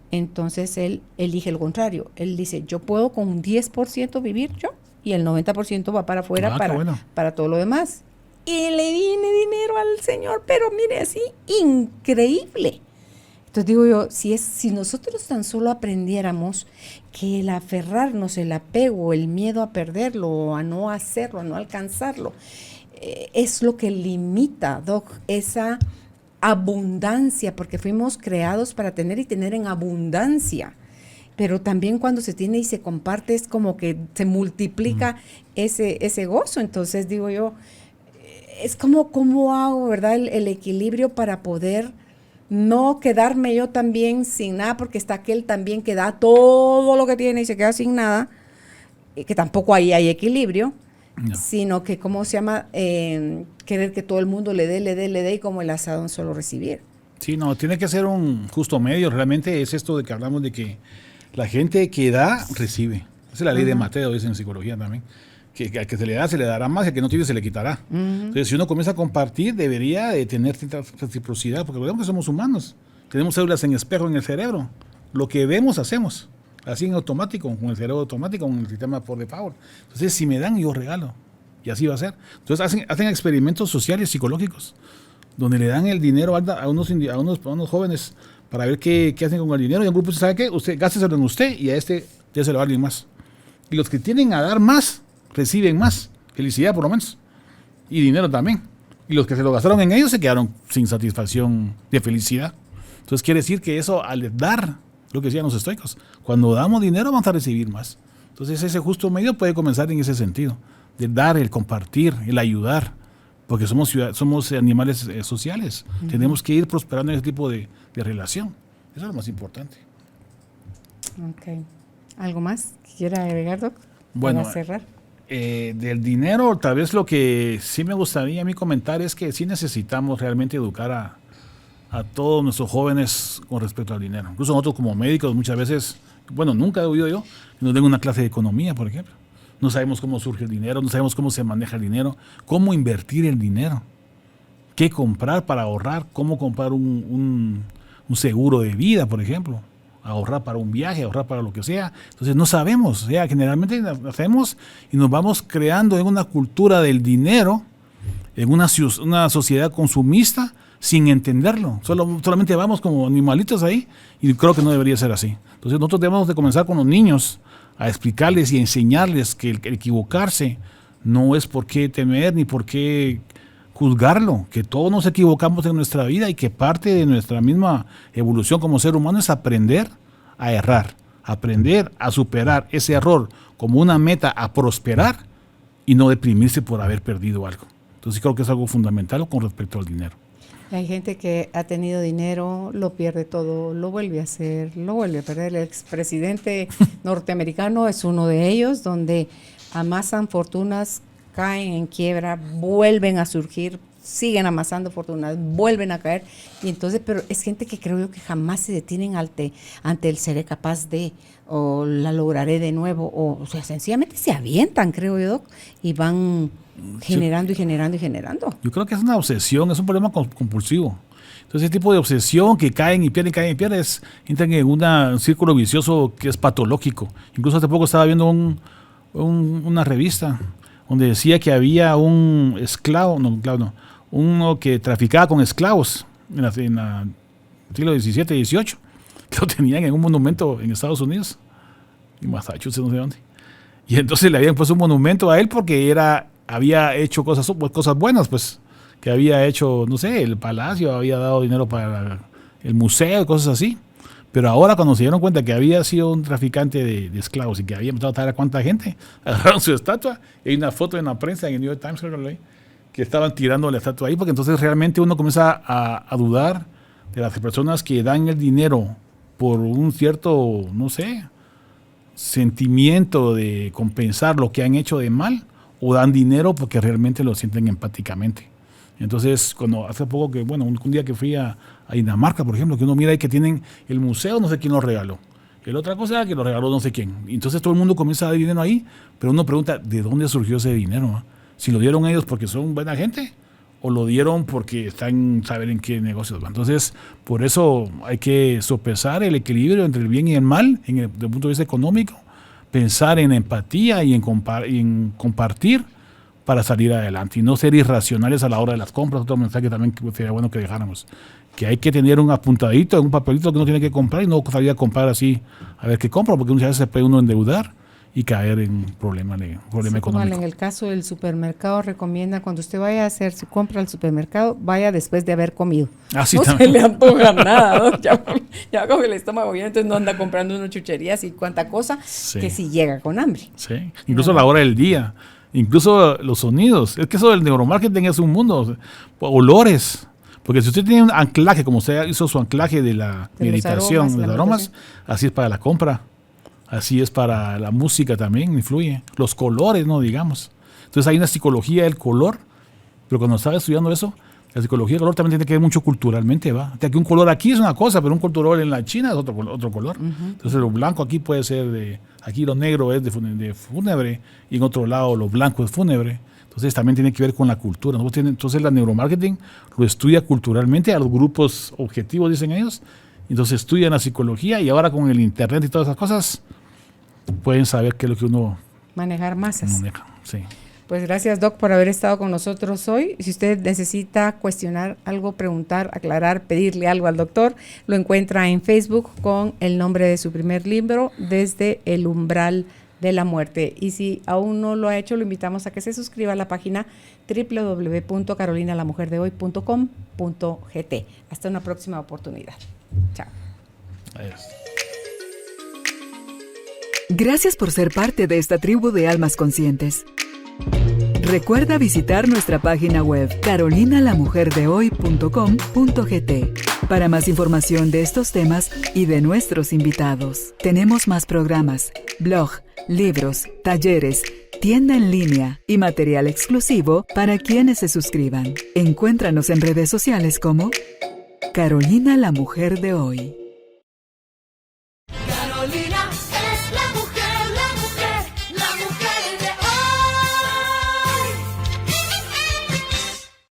Entonces él elige lo contrario. Él dice, yo puedo con un 10% vivir yo, y el 90% va para afuera para todo lo demás. Y le viene dinero al Señor, pero mire, así, increíble. Entonces digo yo, si nosotros tan solo aprendiéramos que el aferrarnos, el apego, el miedo a perderlo, o a no hacerlo, a no alcanzarlo, es lo que limita, Doc, esa abundancia, porque fuimos creados para tener y tener en abundancia. Pero también cuando se tiene y se comparte, es como que se multiplica ese gozo. Entonces digo yo, es como cómo hago, ¿verdad? El equilibrio para poder no quedarme yo también sin nada, porque está aquel también que da todo lo que tiene y se queda sin nada, que tampoco ahí hay equilibrio, sino que, ¿cómo se llama? Querer que todo el mundo le dé y como el asado solo recibir. Sí, no, tiene que ser un justo medio. Realmente es esto de que hablamos de que la gente que da, recibe. Esa es la ley de Mateo, dice en psicología también. que al que se le da, se le dará más, y al que no tiene, se le quitará. Entonces, si uno comienza a compartir, debería de tener cierta reciprocidad, porque recordemos que somos humanos. Tenemos células en espejo en el cerebro. Lo que vemos, hacemos. Así en automático, con el cerebro automático, con el sistema por default. Entonces, si me dan, yo regalo. Y así va a ser. Entonces, hacen experimentos sociales, psicológicos, donde le dan el dinero a unos jóvenes para ver qué hacen con el dinero. Y un grupo dice, ¿sabe qué? Usted gásteselo en usted y a este ya se lo va a alguien más. Y los que tienen a dar más, reciben más. Felicidad, por lo menos. Y dinero también. Y los que se lo gastaron en ellos se quedaron sin satisfacción de felicidad. Entonces, quiere decir que eso, al dar, lo que decían los estoicos, cuando damos dinero vamos a recibir más. Entonces, ese justo medio puede comenzar en ese sentido. De dar, el compartir, el ayudar. Porque somos animales sociales. Tenemos que ir prosperando en ese tipo de relación. Eso es lo más importante. Ok. ¿Algo más que quiera agregar, Doc? Bueno, para cerrar. Del dinero, tal vez lo que sí me gustaría a mí comentar es que sí necesitamos realmente educar a todos nuestros jóvenes con respecto al dinero. Incluso nosotros como médicos muchas veces, bueno, nunca he oído yo que nos den una clase de economía, por ejemplo. No sabemos cómo surge el dinero, no sabemos cómo se maneja el dinero, cómo invertir el dinero, qué comprar para ahorrar, cómo comprar un seguro de vida, por ejemplo, ahorrar para un viaje, ahorrar para lo que sea. Entonces no sabemos, o sea, generalmente hacemos y nos vamos creando en una cultura del dinero, en una sociedad consumista, sin entenderlo. Solamente vamos como animalitos ahí y creo que no debería ser así. Entonces nosotros debemos de comenzar con los niños a explicarles y enseñarles que el equivocarse no es por qué temer ni por qué juzgarlo, que todos nos equivocamos en nuestra vida y que parte de nuestra misma evolución como ser humano es aprender a errar, aprender a superar ese error como una meta a prosperar y no deprimirse por haber perdido algo. Entonces creo que es algo fundamental con respecto al dinero. Hay gente que ha tenido dinero, lo pierde todo, lo vuelve a hacer, lo vuelve a perder. El expresidente norteamericano es uno de ellos, donde amasan fortunas, caen en quiebra, vuelven a surgir, siguen amasando fortunas, vuelven a caer. Y entonces, pero es gente que creo yo que jamás se detienen ante el seré capaz de, o la lograré de nuevo, o sea, sencillamente se avientan, creo yo, Doc, y van generando y generando y generando. Yo creo que es una obsesión, es un problema compulsivo. Entonces, ese tipo de obsesión que caen y pierden, entran en un círculo vicioso que es patológico. Incluso hace poco estaba viendo una revista donde decía que había un esclavo, uno que traficaba con esclavos en el siglo XVII y XVIII, que lo tenían en un monumento en Estados Unidos, en Massachusetts, no sé dónde. Y entonces le habían puesto un monumento a él porque había hecho cosas buenas, pues, que había hecho, no sé, el palacio, había dado dinero para el museo, cosas así. Pero ahora cuando se dieron cuenta que había sido un traficante de esclavos y que había empezado a traer a cuánta gente, agarraron su estatua y hay una foto en la prensa, en el New York Times, que estaban tirando la estatua ahí, porque entonces realmente uno comienza a dudar de las personas que dan el dinero por un cierto, no sé, sentimiento de compensar lo que han hecho de mal, o dan dinero porque realmente lo sienten empáticamente. Entonces, cuando hace poco un día que fui a Dinamarca, por ejemplo, que uno mira ahí que tienen el museo, no sé quién lo regaló. Y la otra cosa que lo regaló no sé quién. Y entonces todo el mundo comienza a dar dinero ahí, pero uno pregunta, ¿de dónde surgió ese dinero? ¿No? Si lo dieron ellos porque son buena gente, o lo dieron porque están saber en qué negocios van. Entonces, por eso hay que sopesar el equilibrio entre el bien y el mal, desde el punto de vista económico, pensar en empatía y en compartir para salir adelante y no ser irracionales a la hora de las compras. Otro mensaje también que sería bueno que dejáramos, que hay que tener un apuntadito, un papelito que uno tiene que comprar y no salir a comprar así a ver qué compra, porque muchas veces se puede uno endeudar y caer en un problema económico. Igual en el caso del supermercado recomienda cuando usted vaya a hacer su compra al supermercado, vaya después de haber comido. Así no también se le antoja nada, ¿no? ya con el estómago bien, entonces no anda comprando unas chucherías y cuánta cosa, que si llega con hambre. Sí, incluso la hora del día, incluso los sonidos. Es que eso del neuromarketing es un mundo. Olores. Porque si usted tiene un anclaje, como usted hizo su anclaje de la meditación, de los aromas, así es para la compra. Así es para la música también, influye. Los colores, no digamos. Entonces hay una psicología del color, pero cuando estaba estudiando eso, La psicología del color también tiene que ver mucho culturalmente, ¿va? Que un color aquí es una cosa, pero un color en la China es otro color. Entonces lo blanco aquí puede ser aquí lo negro es de fúnebre y en otro lado lo blanco es fúnebre. Entonces también tiene que ver con la cultura. Entonces la neuromarketing lo estudia culturalmente a los grupos objetivos, dicen ellos. Entonces estudian la psicología y ahora con el internet y todas esas cosas pueden saber qué es lo que uno manejar masas. maneja. Sí. Pues gracias, Doc, por haber estado con nosotros hoy. Si usted necesita cuestionar algo, preguntar, aclarar, pedirle algo al doctor, lo encuentra en Facebook con el nombre de su primer libro, Desde el umbral de la muerte. Y si aún no lo ha hecho, lo invitamos a que se suscriba a la página www.carolinalamujerdehoy.com.gt. Hasta una próxima oportunidad. Chao. Adiós. Gracias por ser parte de esta tribu de almas conscientes. Recuerda visitar nuestra página web carolinalamujerdehoy.com.gt para más información de estos temas y de nuestros invitados. Tenemos más programas, blog, libros, talleres, tienda en línea y material exclusivo para quienes se suscriban. Encuéntranos en redes sociales como Carolina la Mujer de Hoy.